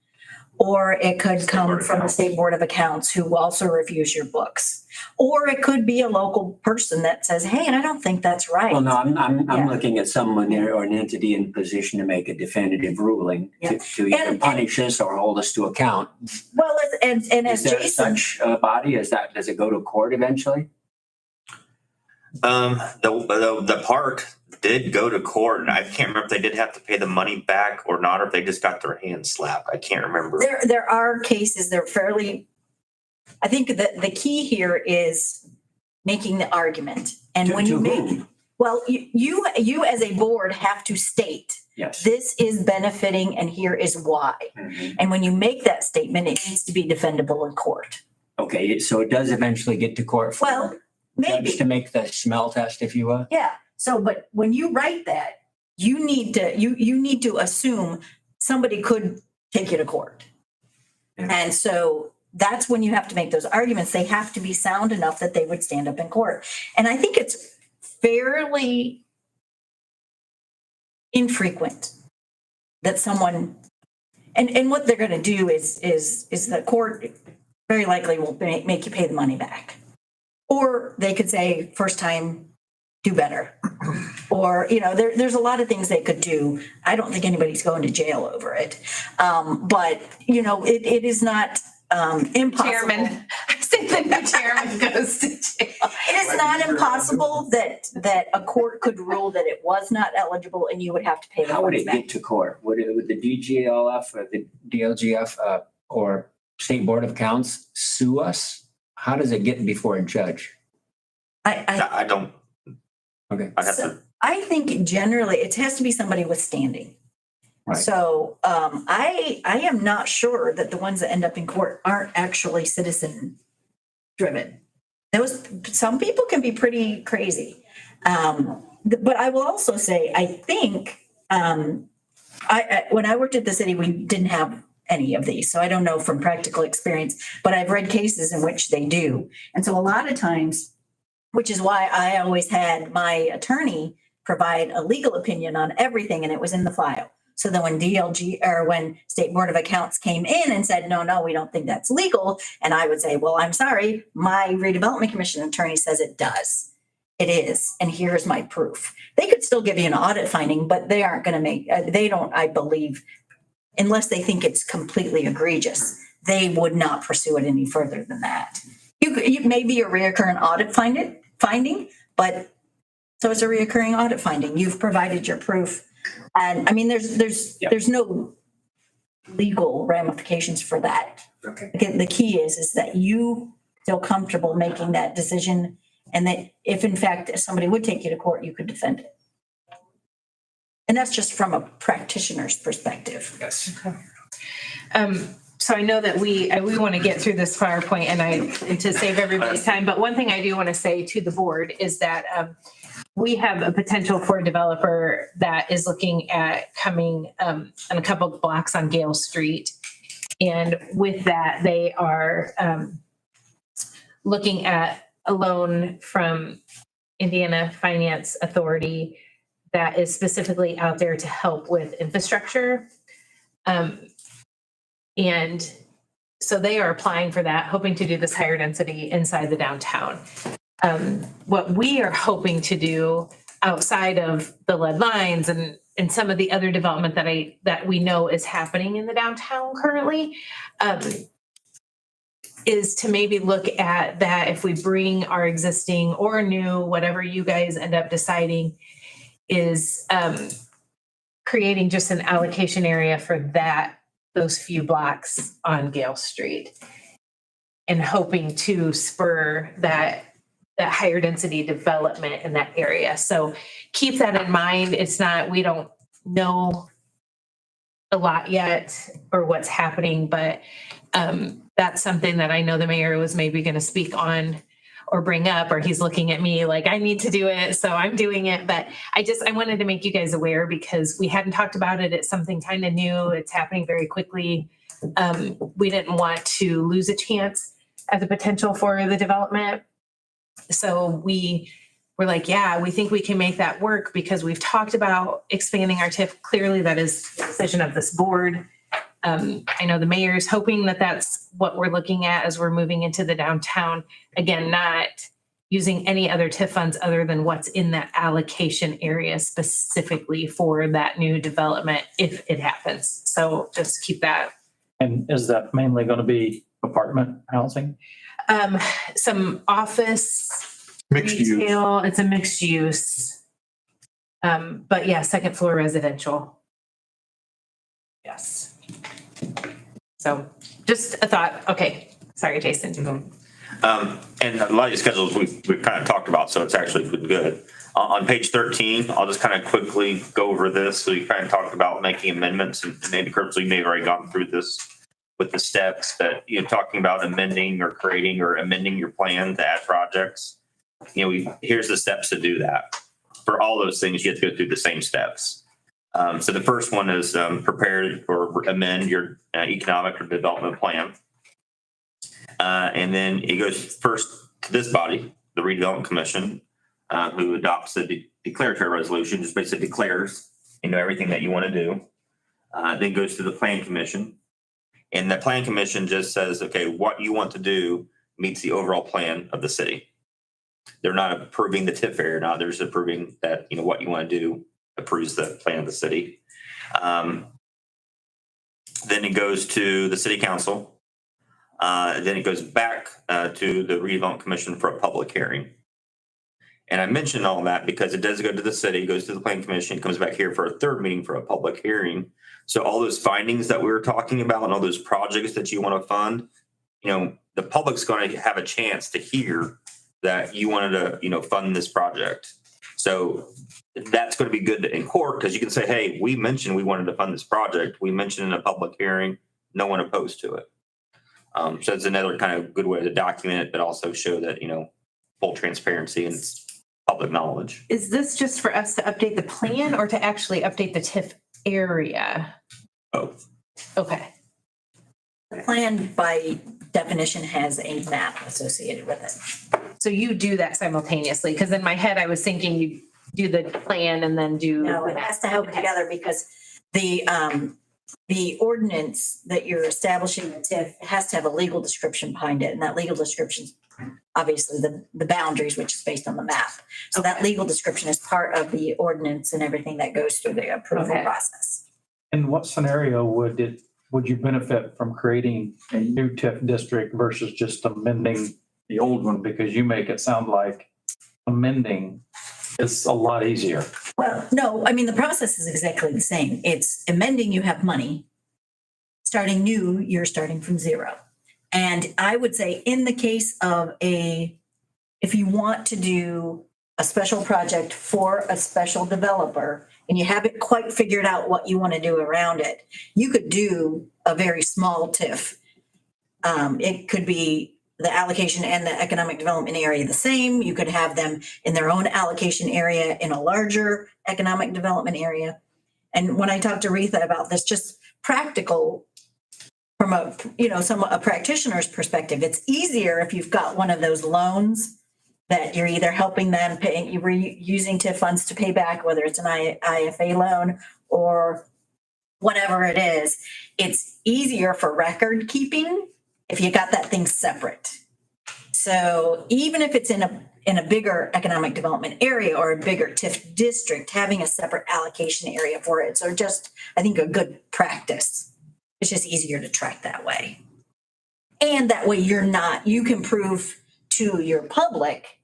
Or it could come from the State Board of Accounts, who also reviews your books. Or it could be a local person that says, hey, and I don't think that's right. Well, no, I'm looking at someone there or an entity in position to make a definitive ruling to either punish us or hold us to account. Well, and as Is there Jason. such a body? Does it go to court eventually? The park did go to court, and I can't remember if they did have to pay the money back or not, or if they just got their hands slapped. I can't remember. There are cases, they're fairly, I think that the key here is making the argument. And when you make, well, you as a board have to state, Yes. this is benefiting and here is why. Mhm. And when you make that statement, it needs to be defendable in court. Okay, so it does eventually get to court for Well, maybe. judge to make the smell test, if you will? Yeah. So, but when you write that, you need to assume somebody could take you to court. Yeah. And so that's when you have to make those arguments. They have to be sound enough that they would stand up in court. And I think it's fairly infrequent that someone, and what they're going to do is the court very likely will make you pay the money back. Or they could say, first time, do better. Or, there's a lot of things they could do. I don't think anybody's going to jail over it. But, it is not impossible. Chairman, I think the new chairman goes to jail. It is not impossible that a court could rule that it was not eligible and you would have to pay the How would money it back. get to court? Would the DGLF or the DLGF or State Board of Accounts sue us? How does it get before a judge? I don't. Okay. I think generally it has to be somebody with standing. Right. So I am not sure that the ones that end up in court aren't actually citizen driven. Some people can be pretty crazy. But I will also say, I think when I worked at the city, we didn't have any of these. So I don't know from practical experience, but I've read cases in which they do. And so a lot of times, which is why I always had my attorney provide a legal opinion on everything, and it was in the file. So then when State Board of Accounts came in and said, no, we don't think that's legal. And I would say, well, I'm sorry, my Redevelopment Commission attorney says it does. It is. And here's my proof. They could still give you an audit finding, but they aren't going to they don't, I believe, unless they think it's completely egregious, they would not pursue it any further than that. You may be a reoccurring audit finding, but so it's a reoccurring audit finding. You've provided your proof. And I mean, there's no legal ramifications for that. Okay. Again, the key is that you feel comfortable making that decision, and that if in fact somebody would take you to court, you could defend it. And that's just from a practitioner's perspective. Yes. So I know that we want to get through this PowerPoint and to save everybody's time. But one thing I do want to say to the board is that we have a potential for a developer that is looking at coming on a couple of blocks on Gale Street. And with that, they are looking at a loan from Indiana Finance Authority that is specifically out there to help with infrastructure. And so they are applying for that, hoping to do this higher density inside the downtown. What we are hoping to do outside of the lead lines and some of the other development that we know is happening in the downtown currently, is to maybe look at that if we bring our existing or new, whatever you guys end up deciding, is creating just an allocation area for those few blocks on Gale Street, and hoping to spur that higher density development in that area. So keep that in mind. It's not, we don't know a lot yet or what's happening, but that's something that I know the mayor was maybe going to speak on or bring up, or he's looking at me like I need to do it, so I'm doing it. But I wanted to make you guys aware because we hadn't talked about it. It's something kind of new. It's happening very quickly. We didn't want to lose a chance at the potential for the development. So we were like, yeah, we think we can make that work because we've talked about expanding our TIF. Clearly, that is the decision of this board. I know the mayor's hoping that that's what we're looking at as we're moving into the downtown. Again, not using any other TIF funds other than what's in that allocation area specifically for that new development if it happens. So just keep that. And is that mainly going to be apartment housing? Some office, Mixed use. retail. It's a mixed use. But yeah, second floor residential. Yes. So just a thought. Okay. Sorry, Jason. And a lot of these schedules we've kind of talked about, so it's actually good. On page 13, I'll just kind of quickly go over this. So we kind of talked about making amendments, and maybe Curtis, you may have already gone through this with the steps that you're talking about amending or creating or amending your plan to add projects. Here's the steps to do that. For all those things, you have to go through the same steps. So the first one is prepare or amend your economic or development plan. And then it goes first to this body, the Redevelopment Commission, who adopts the declaratory resolution, just basically declares, everything that you want to do. Then goes to the Plan Commission. And the Plan Commission just says, okay, what you want to do meets the overall plan of the city. They're not approving the TIF area now, they're just approving that, what you want to do approves the plan of the city. Then it goes to the City Council. Then it goes back to the Redevelopment Commission for a public hearing. And I mentioned all that because it does go to the city, goes to the Plan Commission, comes back here for a third meeting for a public hearing. So all those findings that we were talking about and all those projects that you want to fund, the public's going to have a chance to hear that you wanted to, fund this project. So that's going to be good in court because you can say, hey, we mentioned we wanted to fund this project. We mentioned in a public hearing, no one opposed to it. So it's another kind of good way to document it, but also show that, full transparency and public knowledge. Is this just for us to update the plan or to actually update the TIF area? Both. Okay. The plan by definition has a map associated with it. So you do that simultaneously? Because in my head, I was thinking you do the plan and then do. No, it has to help together because the ordinance that you're establishing the TIF has to have a legal description behind it. And that legal description is obviously the boundaries, which is based on the map. So that legal description is part of the ordinance and everything that goes through the approval process. In what scenario would you benefit from creating a new TIF district versus just amending the old one? Because you make it sound like amending is a lot easier. Well, no, I mean, the process is exactly the same. It's amending, you have money. Starting new, you're starting from zero. And I would say in the case of if you want to do a special project for a special developer and you haven't quite figured out what you want to do around it, you could do a very small TIF. It could be the allocation and the economic development area the same. You could have them in their own allocation area in a larger economic development area. And when I talked to Retha about this, just practical, from a practitioner's perspective, it's easier if you've got one of those loans that you're either helping them pay, you're using TIF funds to pay back, whether it's an IFA loan or whatever it is. It's easier for record keeping if you got that thing separate. So even if it's in a bigger economic development area or a bigger TIF district, having a separate allocation area for it. So just, I think, a good practice. It's just easier to track that way. And that way you can prove to your public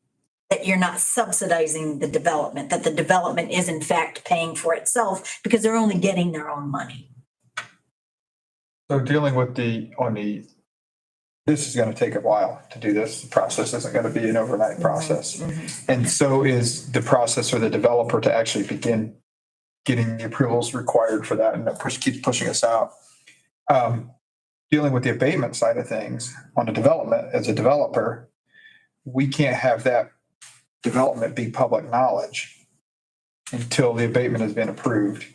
that you're not subsidizing the development, that the development is in fact paying for itself because they're only getting their own money. So dealing with this is going to take a while to do this. The process isn't going to be an overnight process. And so is the process for the developer to actually begin getting the approvals required for that, and that keeps pushing us out. Dealing with the abatement side of things on the development, as a developer, we can't have that development be public knowledge until the abatement has been approved,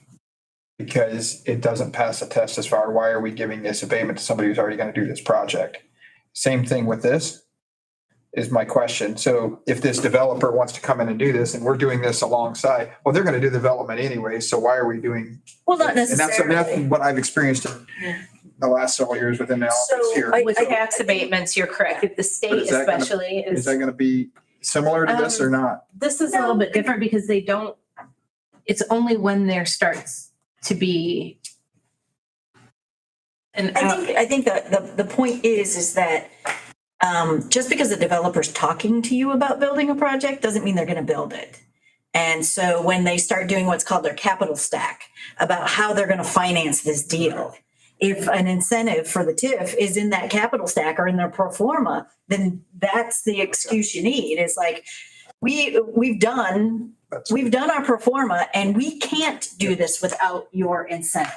because it doesn't pass the test as far, why are we giving this abatement to somebody who's already going to do this project? Same thing with this is my question. So if this developer wants to come in and do this, and we're doing this alongside, well, they're going to do development anyway, so why are we doing? Well, not And that's necessarily. what I've experienced in the last several years within the office So here. With tax abatements, you're correct. If the state But is that gonna- especially Is that going to be similar to this or not? this is a little bit different because it's only when there starts to be I think the point is that just because the developer's talking to you about building a project doesn't mean they're going to build it. And so when they start doing what's called their capital stack about how they're going to finance this deal, if an incentive for the TIF is in that capital stack or in their pro forma, then that's the excuse you need. It's like, we've done our pro forma and we can't do this without your incentive.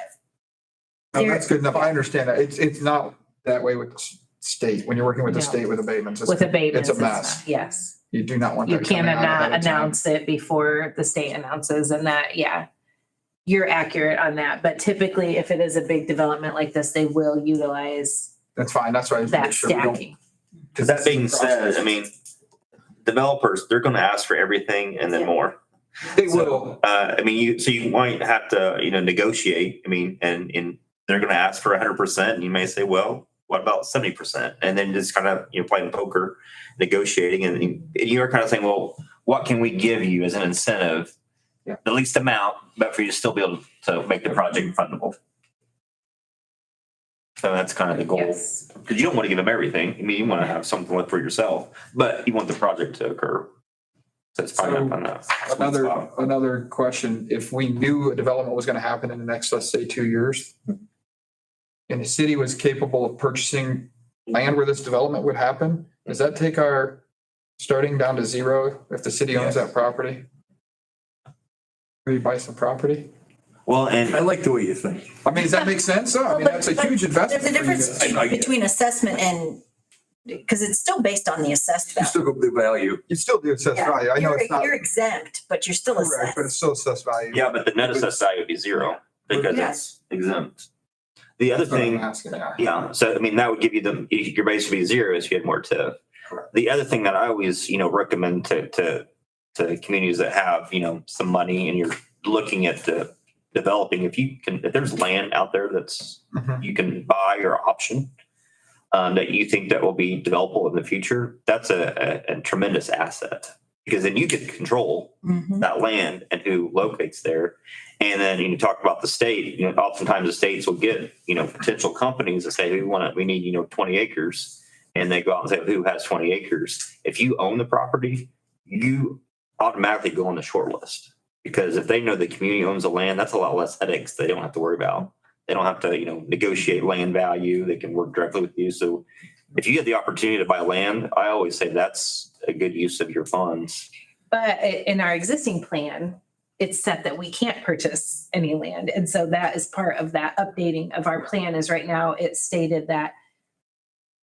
No, that's good enough. I understand that. It's not that way with the state. When you're working with the No. state with abatements, with abatements. it's a mess. Yes. You do not want You that can't coming out ahead of time. announce it before the state announces, and that, yeah, you're accurate on that. But typically, if it is a big development like this, they will utilize That's fine. That's why I just make that sure we don't. stacking. Because that being said, I mean, developers, they're going to ask for everything and then more. They will. I mean, you might have to, negotiate. I mean, and they're going to ask for 100%, and you may say, well, what about 70%? And then just kind of playing poker, negotiating, and you're kind of saying, well, what can we give you as an incentive, the least amount, but for you to still be able to make the project fundable. So that's kind of the goal, Yes. because you don't want to give them everything. I mean, you want to have something left for yourself, but you want the project to occur. So it's probably not on that. Another question, if we knew a development was going to happen in the next, let's say, 2 years, and the city was capable of purchasing land where this development would happen, does that take our starting down to zero if the city owns that property? Maybe buy some property? Well, and I like the way you think. I mean, does that make sense? I mean, that's a huge investment. There's a for you difference guys. I get it. between assessment and, because it's still based on the assessed You value. still go the value. You still do assess value. I know it's not You're exempt, but you're still correct, but it's assessed. still assessed value. yeah, but the net assessed value would be zero because it's exempt. The other That's what I'm thing, asking, yeah. yeah, so I mean, that would give you your base would be zero if you had more TIF. Correct. The other thing that I always, recommend to communities that have, some money and you're looking at developing, if there's land out there that's Mhm. you can buy or option that you think that will be developable in the future, that's a tremendous asset, because then you can control Mhm. that land and who locates there. And then you talk about the state, oftentimes the states will get, potential companies that say, we need, 20 acres. And they go out and say, who has 20 acres? If you own the property, you automatically go on the short list, because if they know the community owns the land, that's a lot less headaches they don't have to worry about. They don't have to, negotiate land value. They can work directly with you. So if you get the opportunity to buy land, I always say that's a good use of your funds. But in our existing plan, it's set that we can't purchase any land. And so that is part of that updating of our plan. Is right now it's stated that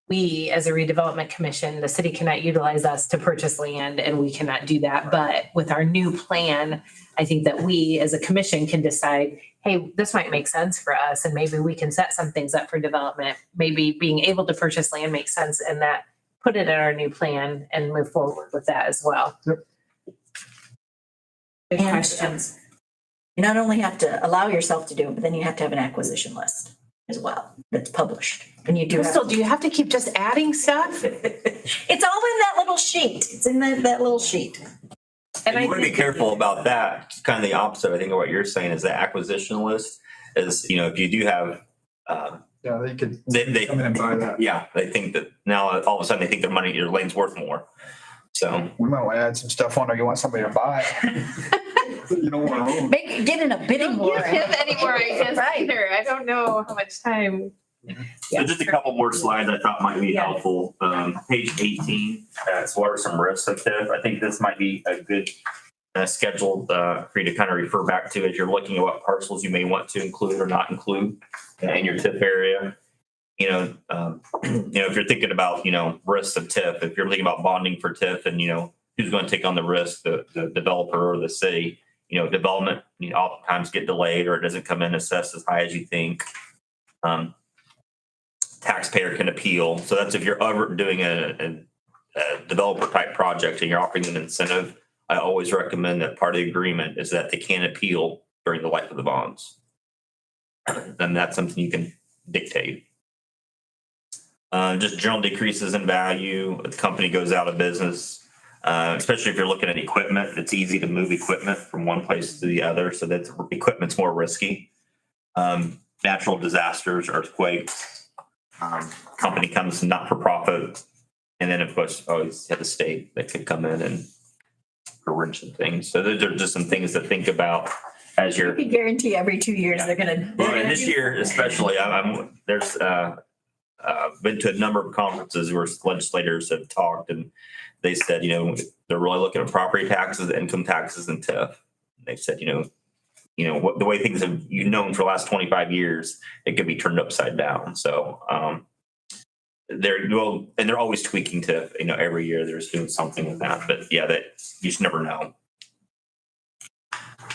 we, as a redevelopment commission, the city cannot utilize us to purchase land, and we cannot do that. But with our new plan, I think that we as a commission can decide, hey, this might make sense for us and maybe we can set some things up for development. Maybe being able to purchase land makes sense and that put it in our new plan and move forward with that as well. Yep. Good And, questions. You not only have to allow yourself to do it, but then you have to have an acquisition list as well that's published. And you do have. Crystal, do you have to keep just adding stuff? It's all in that little sheet. It's in that little sheet. And You want to be careful about that. It's kind of the opposite, I think, of what you're saying is the acquisition list is, if you do have, Yeah, they could they come in and buy that. yeah, they think that now all of a sudden they think their money, your land's worth more. So We might want to add some stuff on there you want somebody to buy. You don't want to own. Get in a bidding don't war. give him any more ideas either. I don't know how much time. So just a couple more slides I thought might be Yeah. helpful. Page 18, so what are some risks of TIF? I think this might be a good schedule for you to kind of refer back to as you're looking at what parcels you may want to include or not include in your TIF area. If you're thinking about, risks of TIF, if you're thinking about bonding for TIF and, who's going to take on the risk, the developer or the city, development, oftentimes get delayed or it doesn't come in assessed as high as you think. Taxpayer can appeal. So that's if you're ever doing a developer type project and you're offering them an incentive, I always recommend that part of the agreement is that they can appeal during the life of the bonds. And that's something you can dictate. Just general decreases in value, the company goes out of business, especially if you're looking at equipment. It's easy to move equipment from one place to the other, so that equipment's more risky. Natural disasters, earthquakes, company comes not for profit, and then of course always have the state that could come in and wrench some things. So those are just some things to think about as you're. You guarantee every 2 years they're gonna. Well, and this year especially, there's been to a number of conferences where legislators have talked and they said, they're really looking at property taxes, income taxes, and TIF. They said, what the way things have known for the last 25 years, it could be turned upside down. So they're always tweaking TIF. Every year there's doing something with that. But yeah, that you just never know.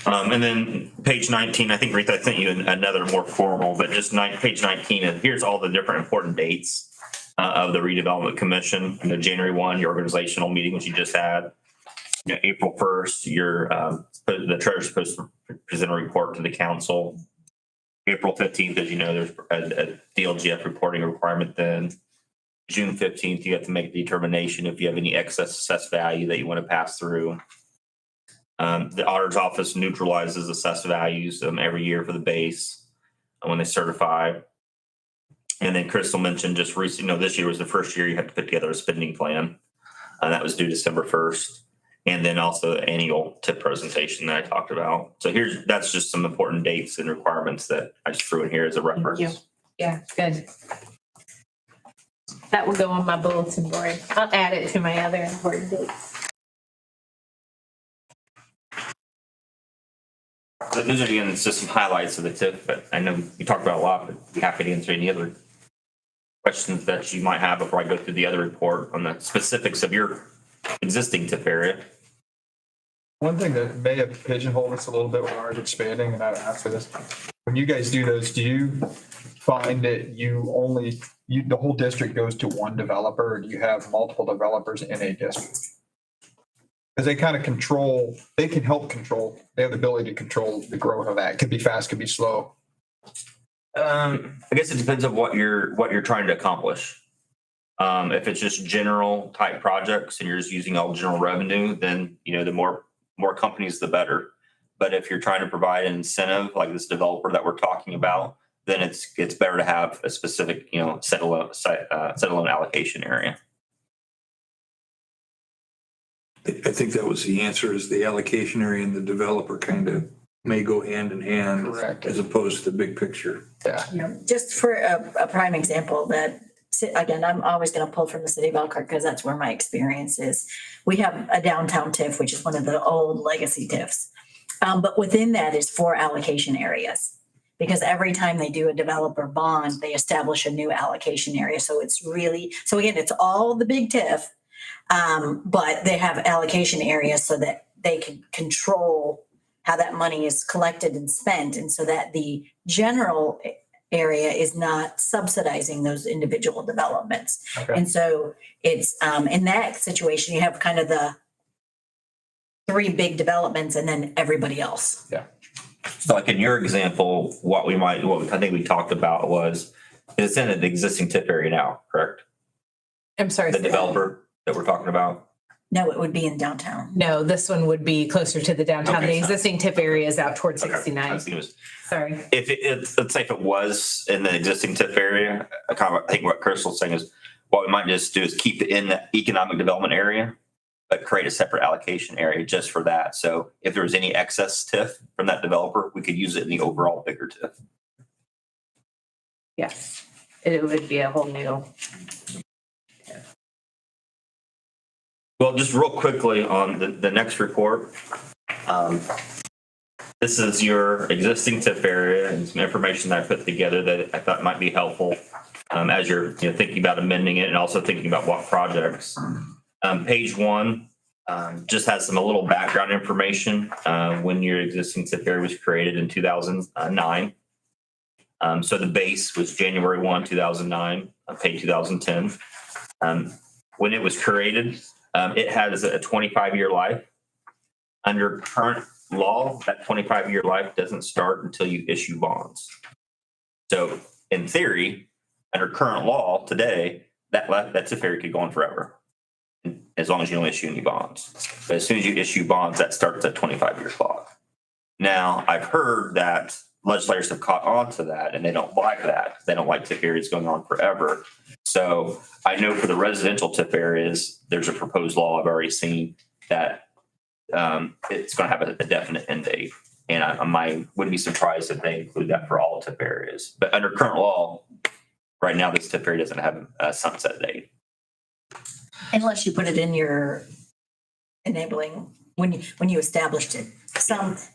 And then page 19, I think, Rita, I sent you another more formal, but just page 19, and here's all the different important dates of the Redevelopment Commission. January 1, your organizational meeting, which you just had. April 1st, the treasurer's supposed to present a report to the council. April 15th, as you know, there's a DLGF reporting requirement then. June 15th, you have to make a determination if you have any excess assessed value that you want to pass through. The auditor's office neutralizes assessed values every year for the base when they certify. And then Crystal mentioned just recently, this year was the first year you have to put together a spending plan. That was due December 1st. And then also the annual TIP presentation that I talked about. So that's just some important dates and requirements that I just threw in here as a reference. Thank you. Yeah, good. That will go on my bulletin board. I'll add it to my other important dates. Those are, again, it's just some highlights of the TIP, but I know we talked about a lot, but I'd be happy to answer any other questions that you might have before I go through the other report on the specifics of your existing TIP area. One thing that may have pigeonholed us a little bit with ours expanding, and I asked for this, when you guys do those, do you find that the whole district goes to one developer, or do you have multiple developers in a district? Because they kind of they can help control, they have the ability to control the growth of that. It could be fast, could be slow. I guess it depends on what you're trying to accomplish. If it's just general type projects and you're just using all general revenue, then the more companies, the better. But if you're trying to provide an incentive like this developer that we're talking about, then it's better to have a specific set alone allocation area. I think that was the answer, is the allocation area and the developer kind of may go hand in hand. Correct. As opposed to the big picture. Yeah. Just for a prime example that, again, I'm always going to pull from the city of Elkhart because that's where my experience is. We have a downtown TIF, which is one of the old legacy TIFs. But within that is 4 allocation areas. Because every time they do a developer bond, they establish a new allocation area. So again, it's all the big TIF, but they have allocation areas so that they can control how that money is collected and spent, and so that the general area is not subsidizing those individual developments. Okay. And so it's, in that situation, you have kind of the three big developments and then everybody else. So like in your example, what I think we talked about was, it's in an existing TIF area now, correct? I'm sorry. The developer that we're talking about? No, it would be in downtown. No, this one would be closer to the downtown. Okay, The so- existing tip area is out towards Okay. 69. Sorry. Let's say if it was in the existing TIF area, I think what Crystal's saying is, what we might just do is keep it in the economic development area, but create a separate allocation area just for that. So if there was any excess TIF from that developer, we could use it in the overall bigger TIF. Yes, it would be a whole new. Well, just real quickly on the next report. This is your existing TIF area and some information that I put together that I thought might be helpful as you're thinking about amending it and also thinking about what projects. Page 1 just has a little background information when your existing TIF area was created in 2009. So the base was January 1, 2009, paid 2010. When it was created, it has a 25-year life. Under current law, that 25-year life doesn't start until you issue bonds. So in theory, under current law today, that TIF area could go on forever, as long as you don't issue any bonds. But as soon as you issue bonds, that starts that 25-year clock. Now, I've heard that legislators have caught on to that and they don't like that. They don't like TIF areas going on forever. So I know for the residential TIF areas, there's a proposed law I've already seen that it's going to have a definite end date. And I wouldn't be surprised if they include that for all TIF areas. But under current law, right now, this TIF area doesn't have a sunset date. Unless you put it in your enabling, when you established it.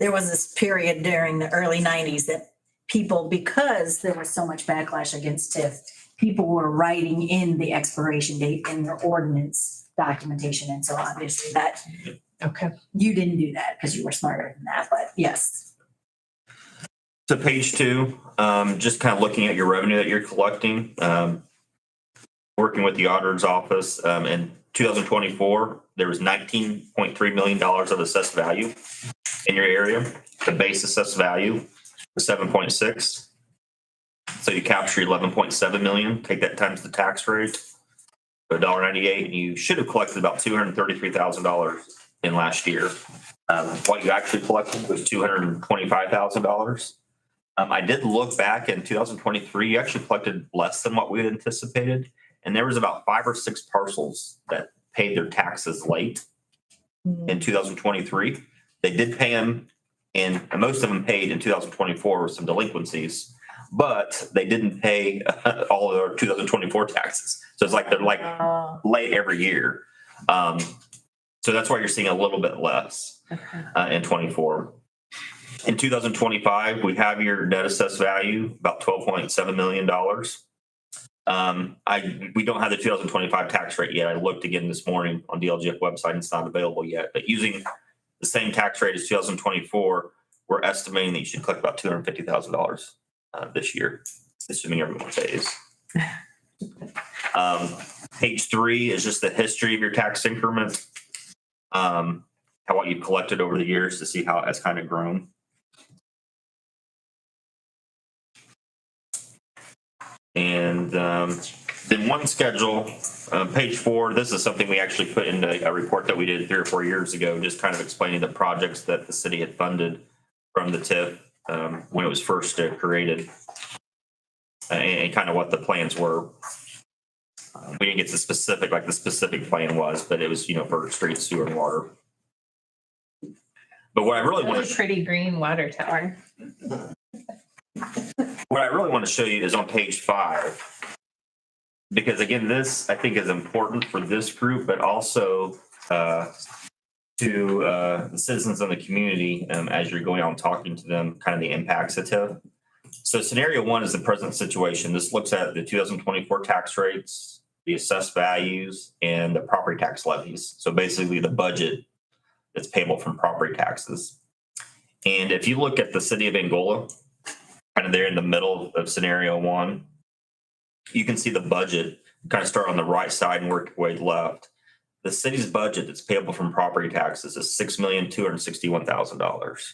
There was this period during the early 90s that people, because there was so much backlash against TIF, people were writing in the expiration date in their ordinance documentation. And so obviously that, Okay. you didn't do that because you were smarter than that, but yes. So page 2, just kind of looking at your revenue that you're collecting, working with the auditor's office. In 2024, there was $19.3 million of assessed value in your area. The base assessed value was 7.6. So you capture 11.7 million, take that times the tax rate, $1.98, and you should have collected about $233,000 in last year. What you actually collected was $225,000. I did look back in 2023, you actually collected less than what we had anticipated. And there was about 5 or 6 parcels that paid their taxes late in 2023. They did pay them, and most of them paid in 2024 with some delinquencies, but they didn't pay all of their 2024 taxes. So it's like they're like late every year. So that's why you're seeing a little bit less in 24. In 2025, we have your net assessed value, about $12.7 million. We don't have the 2025 tax rate yet. I looked again this morning on DLGF website and it's not available yet. But using the same tax rate as 2024, we're estimating that you should collect about $250,000 this year, assuming everyone pays. Page 3 is just the history of your tax increment, what you've collected over the years to see how it has kind of grown. And then one schedule, page 4, this is something we actually put into a report that we did 3 or 4 years ago, just kind of explaining the projects that the city had funded from the TIF when it was first created and kind of what the plans were. We didn't get the specific plan was, but it was, for street, sewer, and water. But what I really want to Pretty green water tower. What I really want to show you is on page 5, because again, this I think is important for this group, but also to the citizens in the community as you're going out and talking to them, kind of the impacts of TIF. So scenario 1 is the present situation. This looks at the 2024 tax rates, the assessed values, and the property tax levies. So basically the budget that's payable from property taxes. And if you look at the city of Angola, kind of there in the middle of scenario one, you can see the budget kind of start on the right side and work your way left. The city's budget that's payable from property taxes is $6,261,000.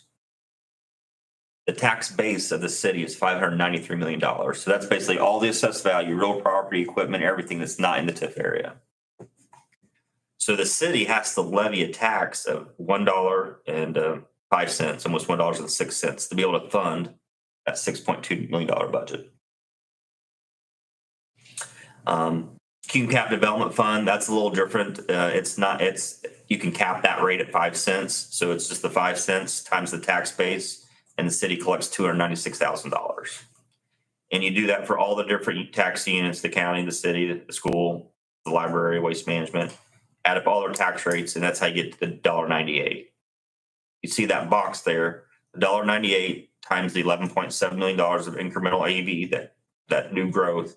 The tax base of the city is $593 million. So that's basically all the assessed value, real property, equipment, everything that's not in the TIF area. So the city has to levy a tax of $1.05, almost $1.06, to be able to fund that $6.2 million budget. QCAP Development Fund, that's a little different. You can cap that rate at 5 cents. So it's just the 5 cents times the tax base, and the city collects $296,000. And you do that for all the different tax units, the county, the city, the school, the library, waste management, add up all their tax rates, and that's how you get to the $1.98. You see that box there, the $1.98 times the $11.7 million of incremental AV, that new growth.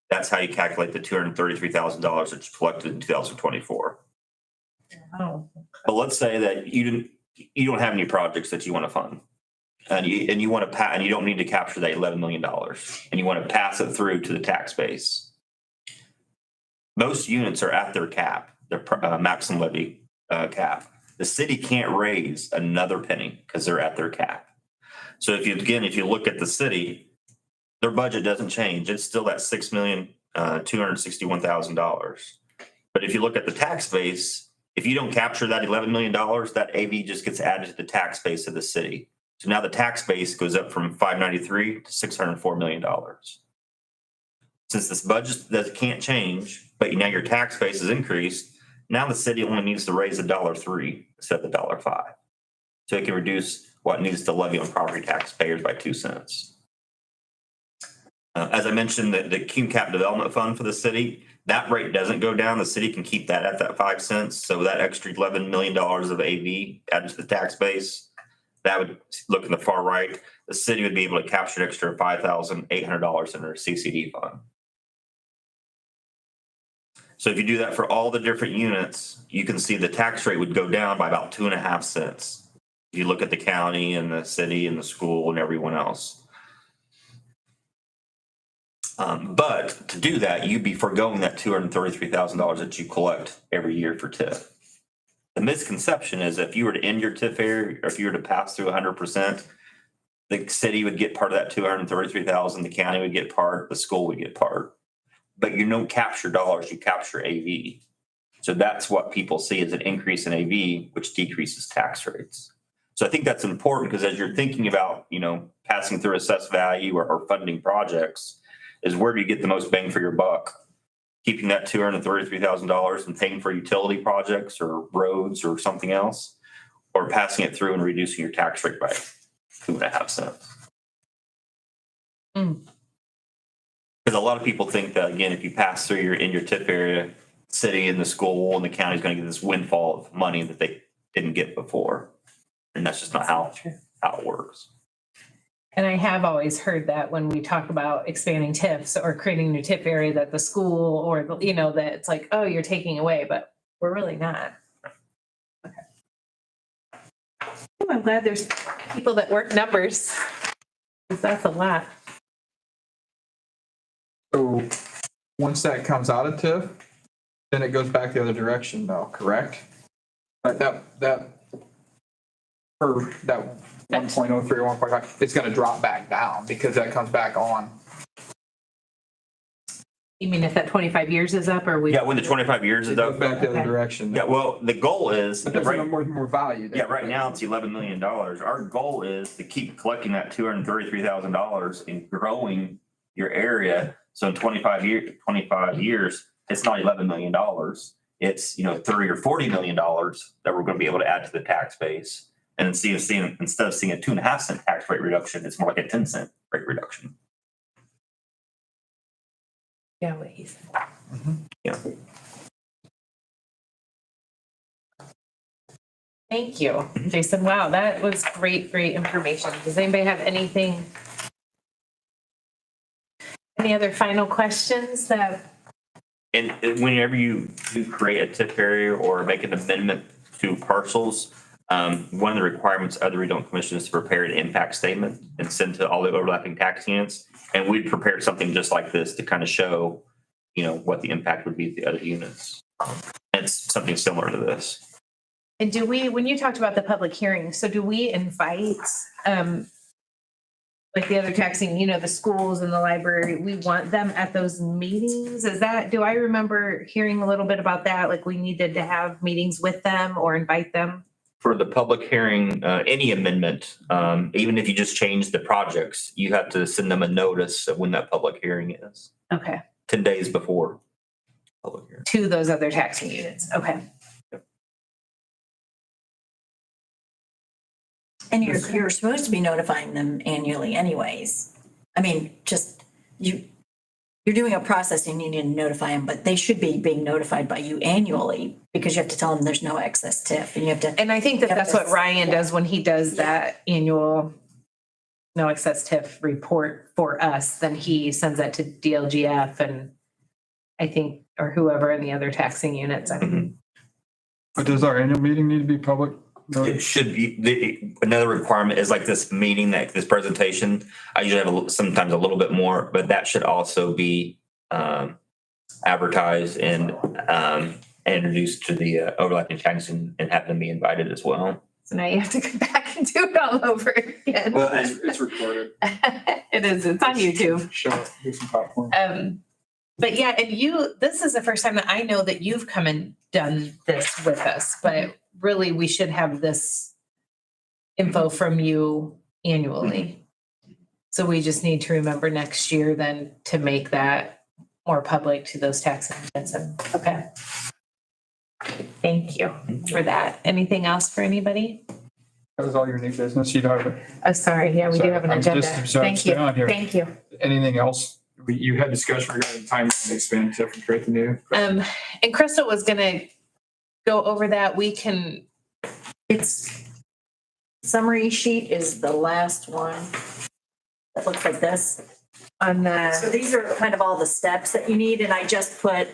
That's how you calculate the $233,000 that you collected in 2024. Wow. But let's say that you don't have any projects that you want to fund, and you want to and you don't need to capture that $11 million, and you want to pass it through to the tax base. Most units are at their cap, their maximum levy cap. The city can't raise another penny because they're at their cap. So if you look at the city, their budget doesn't change. It's still at $6,261,000. But if you look at the tax base, if you don't capture that $11 million, that AV just gets added to the tax base of the city. So now the tax base goes up from 593 to $604 million. Since this budget can't change, but now your tax base is increased, now the city only needs to raise $1.03 instead of $1.05. So it can reduce what it needs to levy on property taxpayers by 2 cents. As I mentioned, the QCAP Development Fund for the city, that rate doesn't go down. The city can keep that at that 5 cents. So that extra $11 million of AV added to the tax base, that would look in the far right. The city would be able to capture an extra $5,800 in their CCD fund. So if you do that for all the different units, you can see the tax rate would go down by about 2.5 cents. If you look at the county and the city and the school and everyone else. But to do that, you'd be foregoing that $233,000 that you collect every year for TIF. The misconception is if you were to end your TIF area, or if you were to pass through 100%, the city would get part of that $233,000, the county would get part, the school would get part. But you don't capture dollars, you capture AV. So that's what people see as an increase in AV, which decreases tax rates. So I think that's important because as you're thinking about, passing through assessed value or funding projects, is where do you get the most bang for your buck? Keeping that $233,000 and paying for utility projects or roads or something else, or passing it through and reducing your tax rate by 2.5 cents. Because a lot of people think that, again, if you pass through in your TIF area, city and the school and the county is going to get this windfall of money that they didn't get before. And that's just not how it works. And I have always heard that when we talk about expanding TIFs or creating a new TIF area, that the school or, that it's like, oh, you're taking away, but we're really not. Okay. Oh, I'm glad there's people that work numbers. That's a lot. So once that comes out of TIF, then it goes back the other direction though, correct? Like that 1.03 or 1.5, it's going to drop back down because that comes back on. You mean if that 25 years is up or we? Yeah, when the 25 years It is goes up. back the other direction. Yeah, well, the goal is But there's more value there. Yeah, right now it's $11 million. Our goal is to keep collecting that $233,000 and growing your area. So in 25 years, it's not $11 million. It's $30 or $40 million that we're going to be able to add to the tax base. And instead of seeing a 2.5 cent tax rate reduction, it's more like a 10 cent rate reduction. Yeah, what he said. Yeah. Thank you, Jason. Wow, that was great information. Does anybody have any other final questions that? And whenever you create a TIF area or make an amendment to parcels, One of the requirements of the redevelopment commission is to prepare an impact statement and send to all the overlapping tax units. And we'd prepared something just like this to kind of show, what the impact would be to the other units. And it's something similar to this. And do we, when you talked about the public hearing, so do we invite, like the other taxing, the schools and the library, we want them at those meetings? Do I remember hearing a little bit about that? Like we needed to have meetings with them or invite them? For the public hearing, any amendment, even if you just change the projects, you have to send them a notice of when that public hearing is. Okay. 10 days before public hearing. To those other taxing units. Okay. And you're supposed to be notifying them annually anyways. I mean, just you're doing a process and you need to notify them, but they should be being notified by you annually because you have to tell them there's no excess TIF and you have to. And I think that's what Ryan does when he does that annual no excess TIF report for us. Then he sends that to DLGF and I think, or whoever in the other taxing units. But does our annual meeting need to be public? It should be, another requirement is like this meeting, this presentation. I usually have sometimes a little bit more, but that should also be advertised and introduced to the overlapping taxing and have them be invited as well. So now you have to come back and do it all over again. Well, it's recorded. It is. It's on YouTube. Show it, do some popcorn. But yeah, and this is the first time that I know that you've come and done this with us, but really we should have this info from you annually. So we just need to remember next year then to make that more public to those tax agents. Okay. Thank you for that. Anything else for anybody? That was all your new business. You don't have it. Oh, sorry. Yeah, we do have an I'm agenda. just Thank you. on here. Thank you. Anything else? You had discussion regarding timeline to expand TIF and create the new. And Crystal was gonna go over that. It's summary sheet is the last one. That looks like this. So these are kind of all the steps that you need, and I just put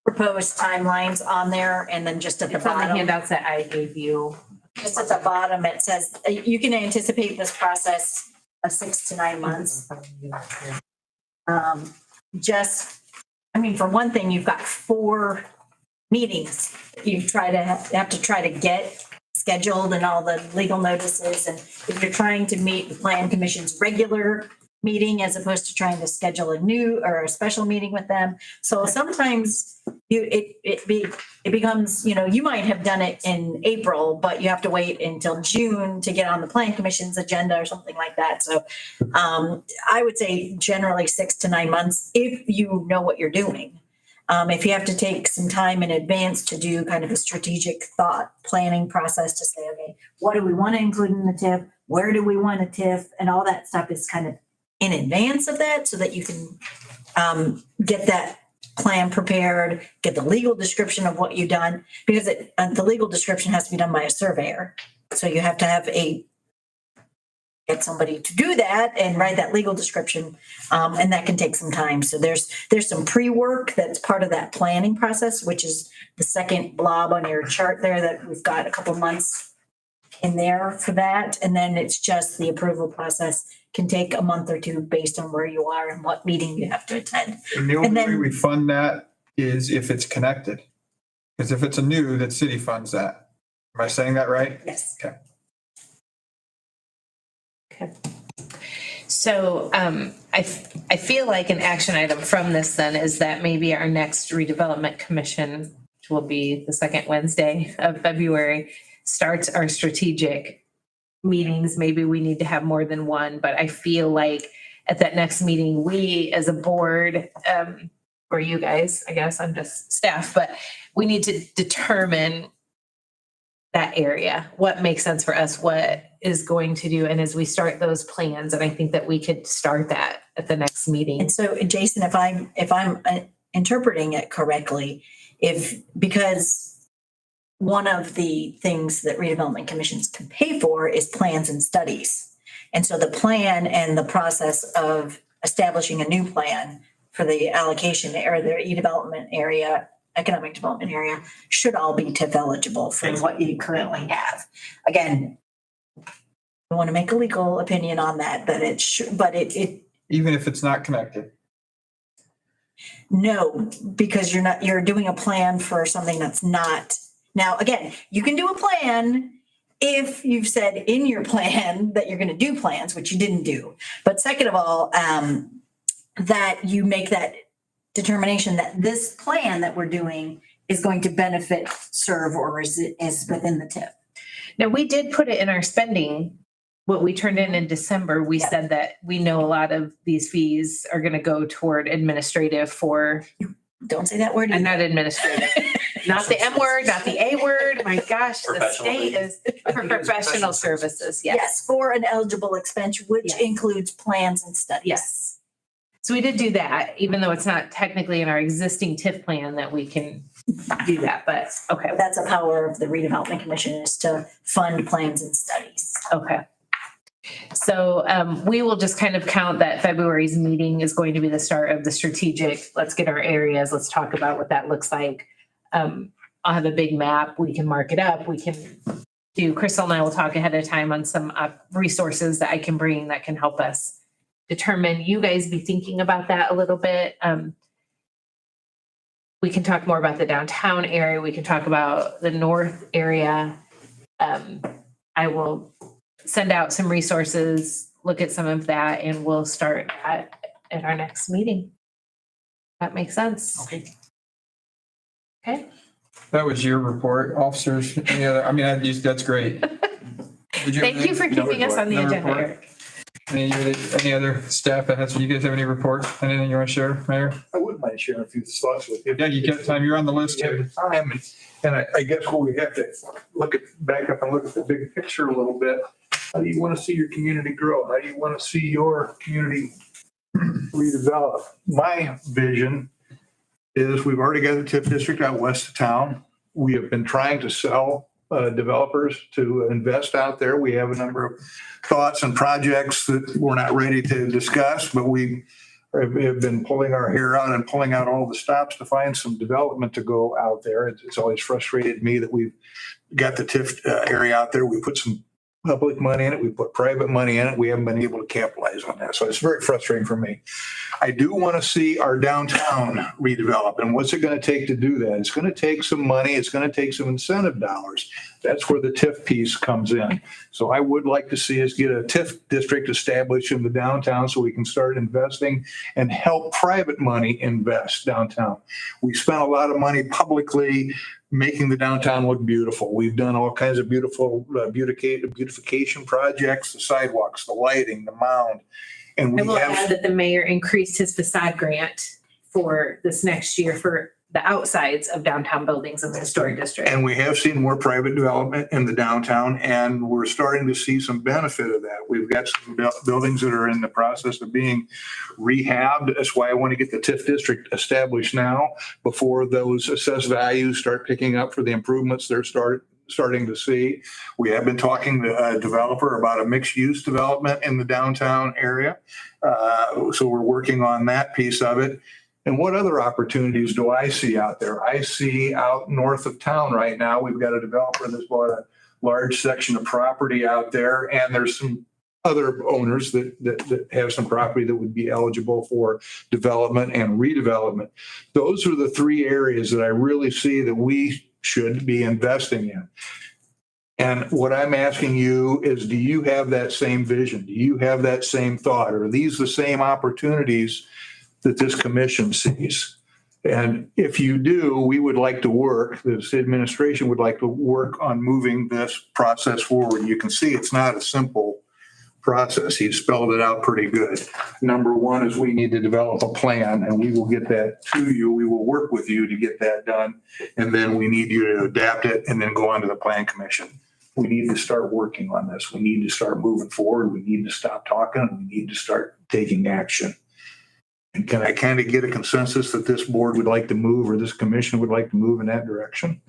proposed timelines on there, and then just at the it's on the bottom. handouts that I gave you. Just at the bottom, it says, you can anticipate this process of 6 to 9 months. For one thing, you've got 4 meetings. You have to try to get scheduled and all the legal notices. And if you're trying to meet the Plan Commission's regular meeting as opposed to trying to schedule a new or a special meeting with them. So sometimes it becomes, you might have done it in April, but you have to wait until June to get on the Plan Commission's agenda or something like that. So I would say generally 6 to 9 months if you know what you're doing. If you have to take some time in advance to do kind of a strategic thought planning process to say, okay, what do we want to include in the TIF? Where do we want a TIF? And all that stuff is kind of in advance of that so that you can get that plan prepared, get the legal description of what you've done, because the legal description has to be done by a surveyor. So you have to get somebody to do that and write that legal description, and that can take some time. So there's some pre-work that's part of that planning process, which is the second blob on your chart there that we've got a couple months in there for that. And then it's just the approval process can take a month or 2 based on where you are and what meeting you have to attend. And the only way we fund that is if it's connected. Because if it's a new, that city funds that. Am I saying that right? Yes. Okay. So I feel like an action item from this then is that maybe our next redevelopment commission, which will be the second Wednesday of February, starts our strategic meetings. Maybe we need to have more than one, but I feel like at that next meeting, we as a board, or you guys, I guess I'm just staff, but we need to determine that area, what makes sense for us, what is going to do. And as we start those plans, and I think that we could start that at the next meeting. And so, Jason, if I'm interpreting it correctly, because one of the things that redevelopment commissions can pay for is plans and studies. And so the plan and the process of establishing a new plan for the allocation or the redevelopment area economic development area should all be TIF eligible for what you currently have. Again, I want to make a legal opinion on that, but it should, but it Even if it's not connected. no, because you're doing a plan for something that's not. Now, again, you can do a plan if you've said in your plan that you're going to do plans, which you didn't do. But second of all, that you make that determination that this plan that we're doing is going to benefit, serve, or is within the TIF. Now, we did put it in our spending, what we turned in December. We said that we know a lot of these fees are going to go toward administrative for. Don't say that word. And not administrative, not the M word, not the A word. My gosh, the state is for professional services. Yes, for an eligible expense, which includes plans and studies. Yes. So we did do that, even though it's not technically in our existing TIF plan that we can do that, but okay. That's a power of the redevelopment commission, is to fund plans and studies. Okay. So we will just kind of count that February's meeting is going to be the start of the strategic, let's get our areas, let's talk about what that looks like. I'll have a big map, we can mark it up, we can do, Crystal and I will talk ahead of time on some resources that I can bring that can help us determine. You guys be thinking about that a little bit. We can talk more about the downtown area, we can talk about the north area. I will send out some resources, look at some of that, and we'll start at our next meeting. That makes sense. Okay. Okay. That was your report, officers. Any other, I mean, that's great. Thank you for keeping us on the agenda, Eric. Any other staff that has, you guys have any reports? Anything you want to share, Mayor? I wouldn't mind sharing a few thoughts with you. Yeah, you got time. You're on the list You have here. the time, and I guess what we have to back up and look at the big picture a little bit. How do you want to see your community grow? How do you want to see your community redevelop? My vision is we've already got a TIF district out west of town. We have been trying to sell developers to invest out there. We have a number of thoughts and projects that we're not ready to discuss, but we have been pulling our hair out and pulling out all the stops to find some development to go out there. It's always frustrated me that we've got the TIF area out there. We put some public money in it. We put private money in it. We haven't been able to capitalize on that. So it's very frustrating for me. I do want to see our downtown redevelop. And what's it going to take to do that? It's going to take some money. It's going to take some incentive dollars. That's where the TIF piece comes in. So I would like to see us get a TIF district established in the downtown so we can start investing and help private money invest downtown. We spent a lot of money publicly making the downtown look beautiful. We've done all kinds of beautiful beautification projects, the sidewalks, the lighting, the mound. And I we will have, add that the mayor increased his facade grant for this next year for the outsides of downtown buildings in the historic district. and we have seen more private development in the downtown, and we're starting to see some benefit of that. We've got some buildings that are in the process of being rehabbed. That's why I want to get the TIF district established now before those assessed values start picking up for the improvements they're starting to see. We have been talking to a developer about a mixed-use development in the downtown area. So we're working on that piece of it. And what other opportunities do I see out there? I see out north of town right now, we've got a developer that's bought a large section of property out there, and there's some other owners that have some property that would be eligible for development and redevelopment. Those are the three areas that I really see that we should be investing in. And what I'm asking you is, do you have that same vision? Do you have that same thought? Are these the same opportunities that this commission sees? And if you do, we would like to work, this administration would like to work on moving this process forward. You can see it's not a simple process. He spelled it out pretty good. Number one is we need to develop a plan, and we will get that to you. We will work with you to get that done. And then we need you to adapt it and then go on to the plan commission. We need to start working on this. We need to start moving forward. We need to stop talking. We need to start taking action. And can I kind of get a consensus that this board would like to move, or this commission would like to move in that direction?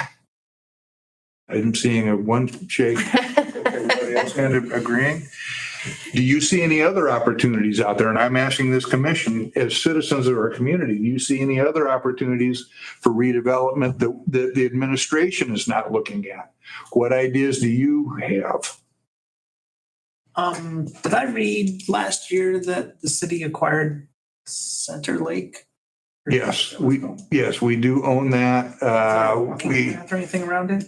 I'm seeing a one shake. Everybody else kind of agreeing. Do you see any other opportunities out there? And I'm asking this commission as citizens of our community, do you see any other opportunities for redevelopment that the administration is not looking at? What ideas do you have? Did I read last year that the city acquired Center Lake? Yes, we do own that. Or anything around it?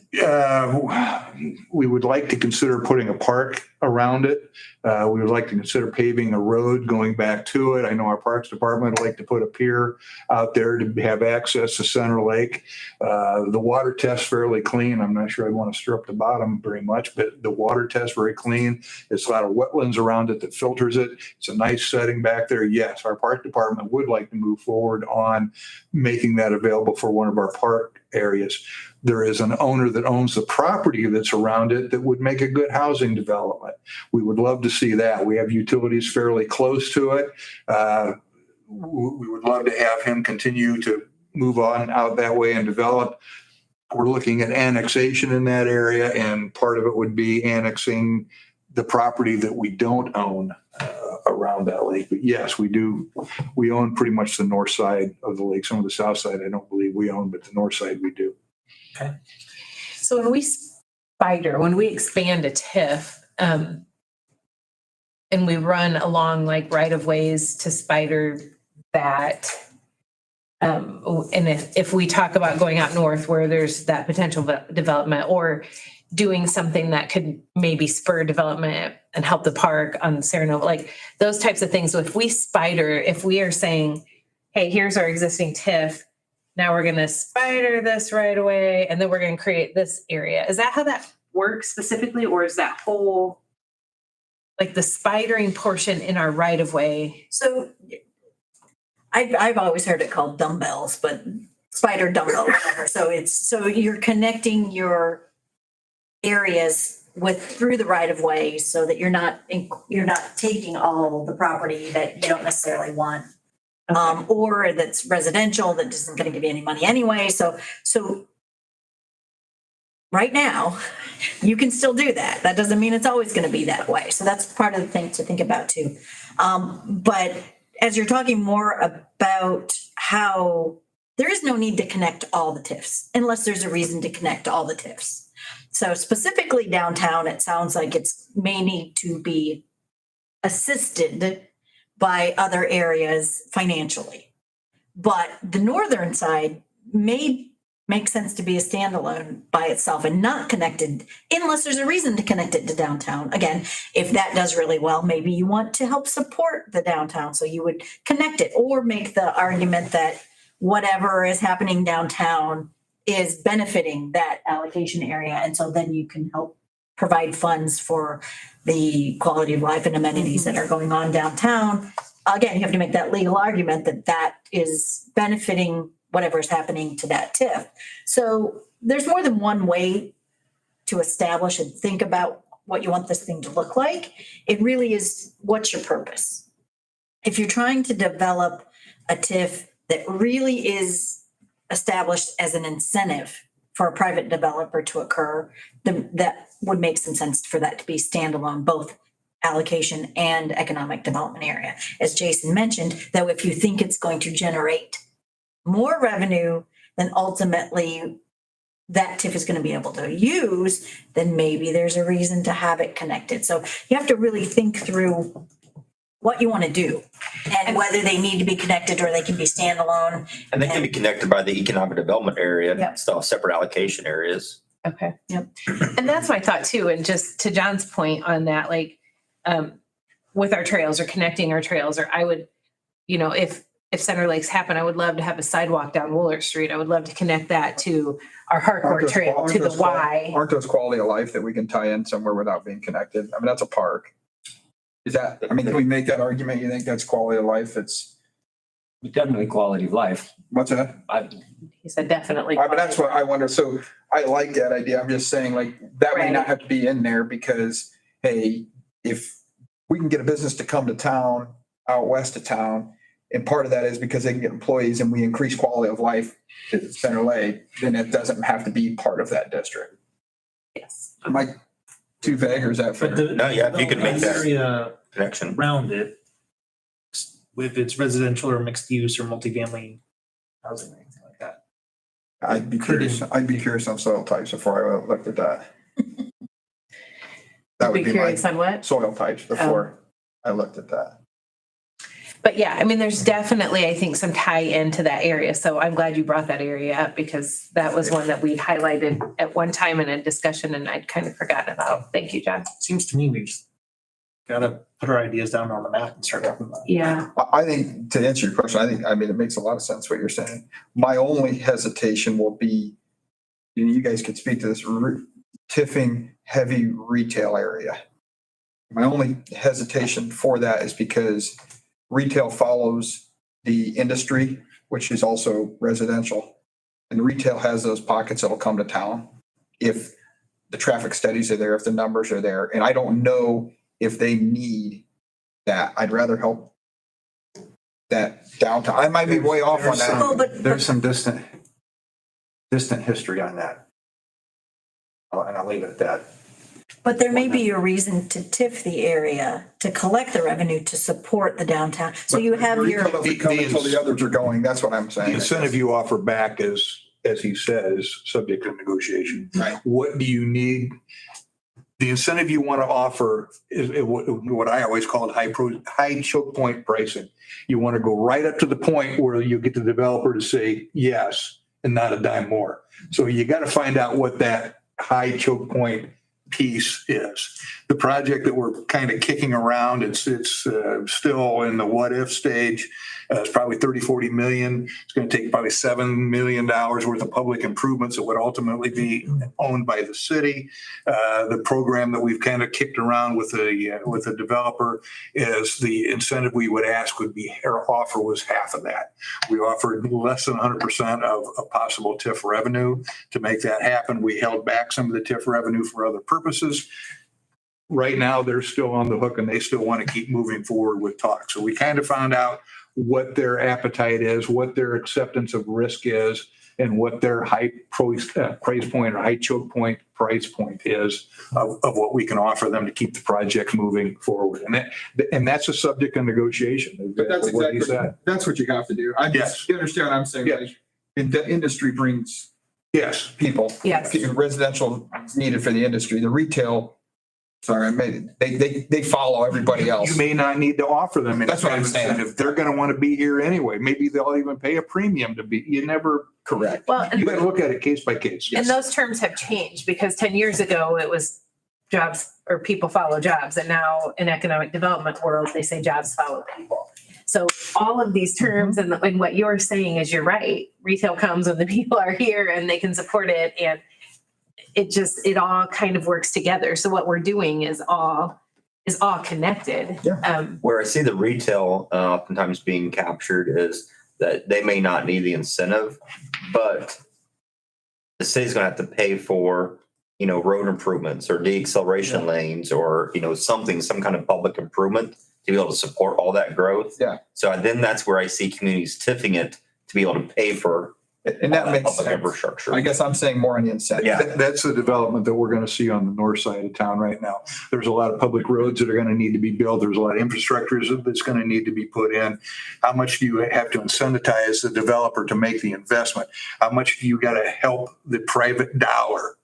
We would like to consider putting a park around it. We would like to consider paving a road going back to it. I know our Parks Department would like to put a pier out there to have access to Center Lake. The water test's fairly clean. I'm not sure I'd want to stir up the bottom very much, but the water test's very clean. There's a lot of wetlands around it that filters it. It's a nice setting back there. Yes, our Park Department would like to move forward on making that available for one of our park areas. There is an owner that owns the property that's around it that would make a good housing development. We would love to see that. We have utilities fairly close to it. We would love to have him continue to move on out that way and develop. We're looking at annexation in that area, and part of it would be annexing the property that we don't own around that lake. But yes, we do. We own pretty much the north side of the lake. Some of the south side I don't believe we own, but the north side we do. Okay. So when we expand a TIF, and we run along like right of ways to spider that, and if we talk about going out north where there's that potential development, or doing something that could maybe spur development and help the park on Serenova, like those types of things. So if we are saying, hey, here's our existing TIF, now we're going to spider this right away, and then we're going to create this area. Is that how that works specifically? Or is that whole, like the spidering portion in our right of way? So I've always heard it called dumbbells, but spider dumbbell, whatever. So you're connecting your areas through the right of way so that you're not taking all the property that you don't necessarily want. Or that's residential that isn't going to give you any money anyway. So right now, you can still do that. That doesn't mean it's always going to be that way. So that's part of the thing to think about too. But as you're talking more about how there is no need to connect all the TIFs unless there's a reason to connect all the TIFs. So specifically downtown, it sounds like it's may need to be assisted by other areas financially. But the northern side may make sense to be a standalone by itself and not connected unless there's a reason to connect it to downtown. Again, if that does really well, maybe you want to help support the downtown, so you would connect it, or make the argument that whatever is happening downtown is benefiting that allocation area. And so then you can help provide funds for the quality of life and amenities that are going on downtown. Again, you have to make that legal argument that that is benefiting whatever is happening to that TIF. So there's more than one way to establish and think about what you want this thing to look like. It really is, what's your purpose? If you're trying to develop a TIF that really is established as an incentive for a private developer to occur, that would make some sense for that to be standalone, both allocation and economic development area. As Jason mentioned, though, if you think it's going to generate more revenue than ultimately that TIF is going to be able to use, then maybe there's a reason to have it connected. So you have to really think through what you want to do and whether they need to be connected or they can be standalone. And they can be connected by the economic development area, Yep. still have separate allocation areas. Okay. Yep. And that's my thought too. And just to John's point on that, like, with our trails or connecting our trails, or I would, if Center Lakes happen, I would love to have a sidewalk down Woolert Street. I would love to connect that to our Harcourt Trail, to the Y. Aren't those quality of life that we can tie in somewhere without being connected? I mean, that's a park. Can we make that argument? You think that's quality of life? It's Definitely quality of life. what's that? He said definitely. But that's what I wonder. So I like that idea. I'm just saying, like, that may not have to be in there because, hey, if we can get a business to come to town, out west of town, and part of that is because they can get employees and we increase quality of life at Center Lake, then it doesn't have to be part of that district. Yes. Am I Too vague, or is that fair? But the. No, yeah, if you could make that Area connection. around it, if it's residential or mixed use or multifamily housing or anything like that. I'd be curious on soil types before I looked at that. That would Be be my curious on what? soil types before I looked at that. But yeah, I mean, there's definitely, I think, some tie into that area. So I'm glad you brought that area up because that was one that we highlighted at one time in a discussion and I'd kind of forgotten about. Thank you, John. Seems to me we just gotta put our ideas down on the map and start talking about it. Yeah. I think, to answer your question, I mean, it makes a lot of sense what you're saying. My only hesitation will be, and you guys could speak to this, tiffing heavy retail area. My only hesitation for that is because retail follows the industry, which is also residential. And retail has those pockets that'll come to town if the traffic studies are there, if the numbers are there. And I don't know if they need that. I'd rather help that downtown. I might be way off on Well, that. but There's some distant history on that. And I'll leave it at that. But there may be a reason to TIF the area, to collect the revenue to support the downtown. So you have your, Retail doesn't come until the others are going. That's what I'm The saying. incentive you offer back is, as he says, subject to negotiation. Right. What do you need? The incentive you want to offer is what I always call it high choke point pricing. You want to go right up to the point where you get the developer to say yes and not a dime more. So you got to find out what that high choke point piece is. The project that we're kind of kicking around, it's still in the what if stage. It's probably 30-40 million. It's going to take probably $7 million worth of public improvements that would ultimately be owned by the city. The program that we've kind of kicked around with the developer is the incentive we would ask would be, our offer was half of that. We offered less than 100% of a possible TIF revenue. To make that happen, we held back some of the TIF revenue for other purposes. Right now, they're still on the hook and they still want to keep moving forward with talks. So we kind of found out what their appetite is, what their acceptance of risk is, and what their high price point or high choke point price point is of what we can offer them to keep the project moving forward. And that's a subject of negotiation. But that's What he exactly, said. that's what you have to do. Yes. You understand what I'm saying? Yes. Like, the industry brings Yes. people. Yes. Residential is needed for the industry. The retail, sorry, I made it. They follow everybody else. You may not need to offer them any That's what kind I'm of saying. incentive. They're going to want to be here anyway. Maybe they'll even pay a premium to be. You never. Correct. Well, You got to look at it case by case. and those terms have changed because 10 years ago it was jobs or people follow jobs. And now in economic development world, they say jobs follow people. So all of these terms and what you're saying is you're right. Retail comes when the people are here and they can support it. And it all kind of works together. So what we're doing is all connected. Yeah. Where I see the retail oftentimes being captured is that they may not need the incentive, but the city's gonna have to pay for, road improvements or deacceleration lanes or, some kind of public improvement to be able to support all that growth. Yeah. So then that's where I see communities tiffing it to be able to pay for And that all makes public sense. infrastructure. I guess I'm saying more on the incentive. Yeah. That's the development that we're going to see on the north side of town right now. There's a lot of public roads that are going to need to be built. There's a lot of infrastructure that's going to need to be put in. How much do you have to incentivize the developer to make the investment? How much do you got to help the private dollar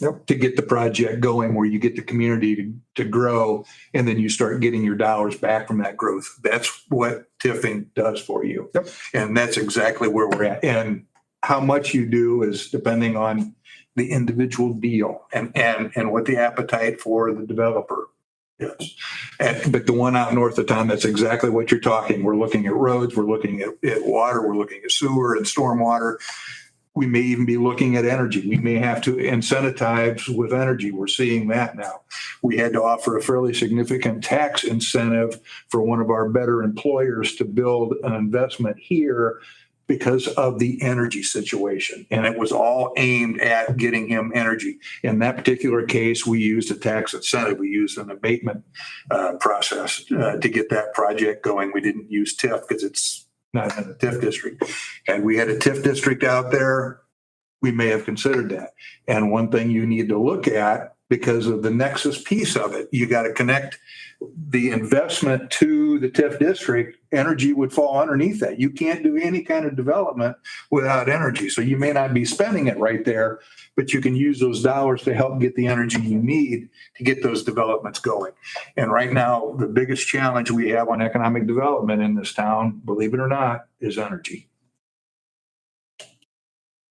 to get the project going where you get the community to grow and then you start getting your dollars back from that growth? That's what tiffing does for you. Yep. And that's exactly where we're at. And how much you do is depending on the individual deal and what the appetite for the developer is. But the one out north of town, that's exactly what you're talking. We're looking at roads, we're looking at water, we're looking at sewer and stormwater. We may even be looking at energy. We may have to incentivize with energy. We're seeing that now. We had to offer a fairly significant tax incentive for one of our better employers to build an investment here because of the energy situation. And it was all aimed at getting him energy. In that particular case, we used a tax incentive. We used an abatement process to get that project going. We didn't use TIF because it's not in the TIF district. And we had a TIF district out there, we may have considered that. And one thing you need to look at because of the nexus piece of it. You got to connect the investment to the TIF district. Energy would fall underneath that. You can't do any kind of development without energy. So you may not be spending it right there, but you can use those dollars to help get the energy you need to get those developments going. And right now, the biggest challenge we have on economic development in this town, believe it or not, is energy.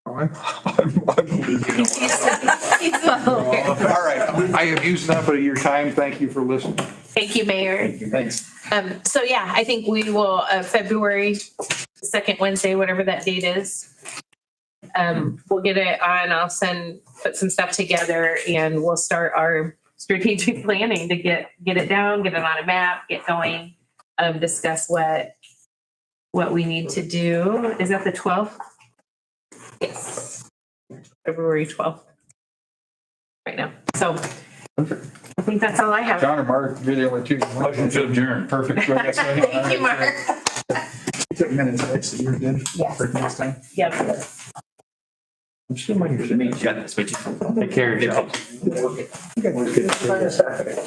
I'm leaving. He's not aware. All right, I have used enough of your time. Thank you for listening. Thank you, Mayor. Thanks. So yeah, I think we will, February 2nd Wednesday, whatever that date is. We'll get it on, put some stuff together and we'll start our strategic planning to get it down, get it on a map, get going, discuss what we need to do. Is that the 12th? Yes. February 12th. Right now. So I think that's all I have. John or Mark, video or two. Motion to adjourn. Perfect. Thank you, Mark. You took minutes, right? So you're good Yes. for next time. Yep. I'm still waiting for the meeting. Yeah, that's what you. Take care of yourself. You guys are good.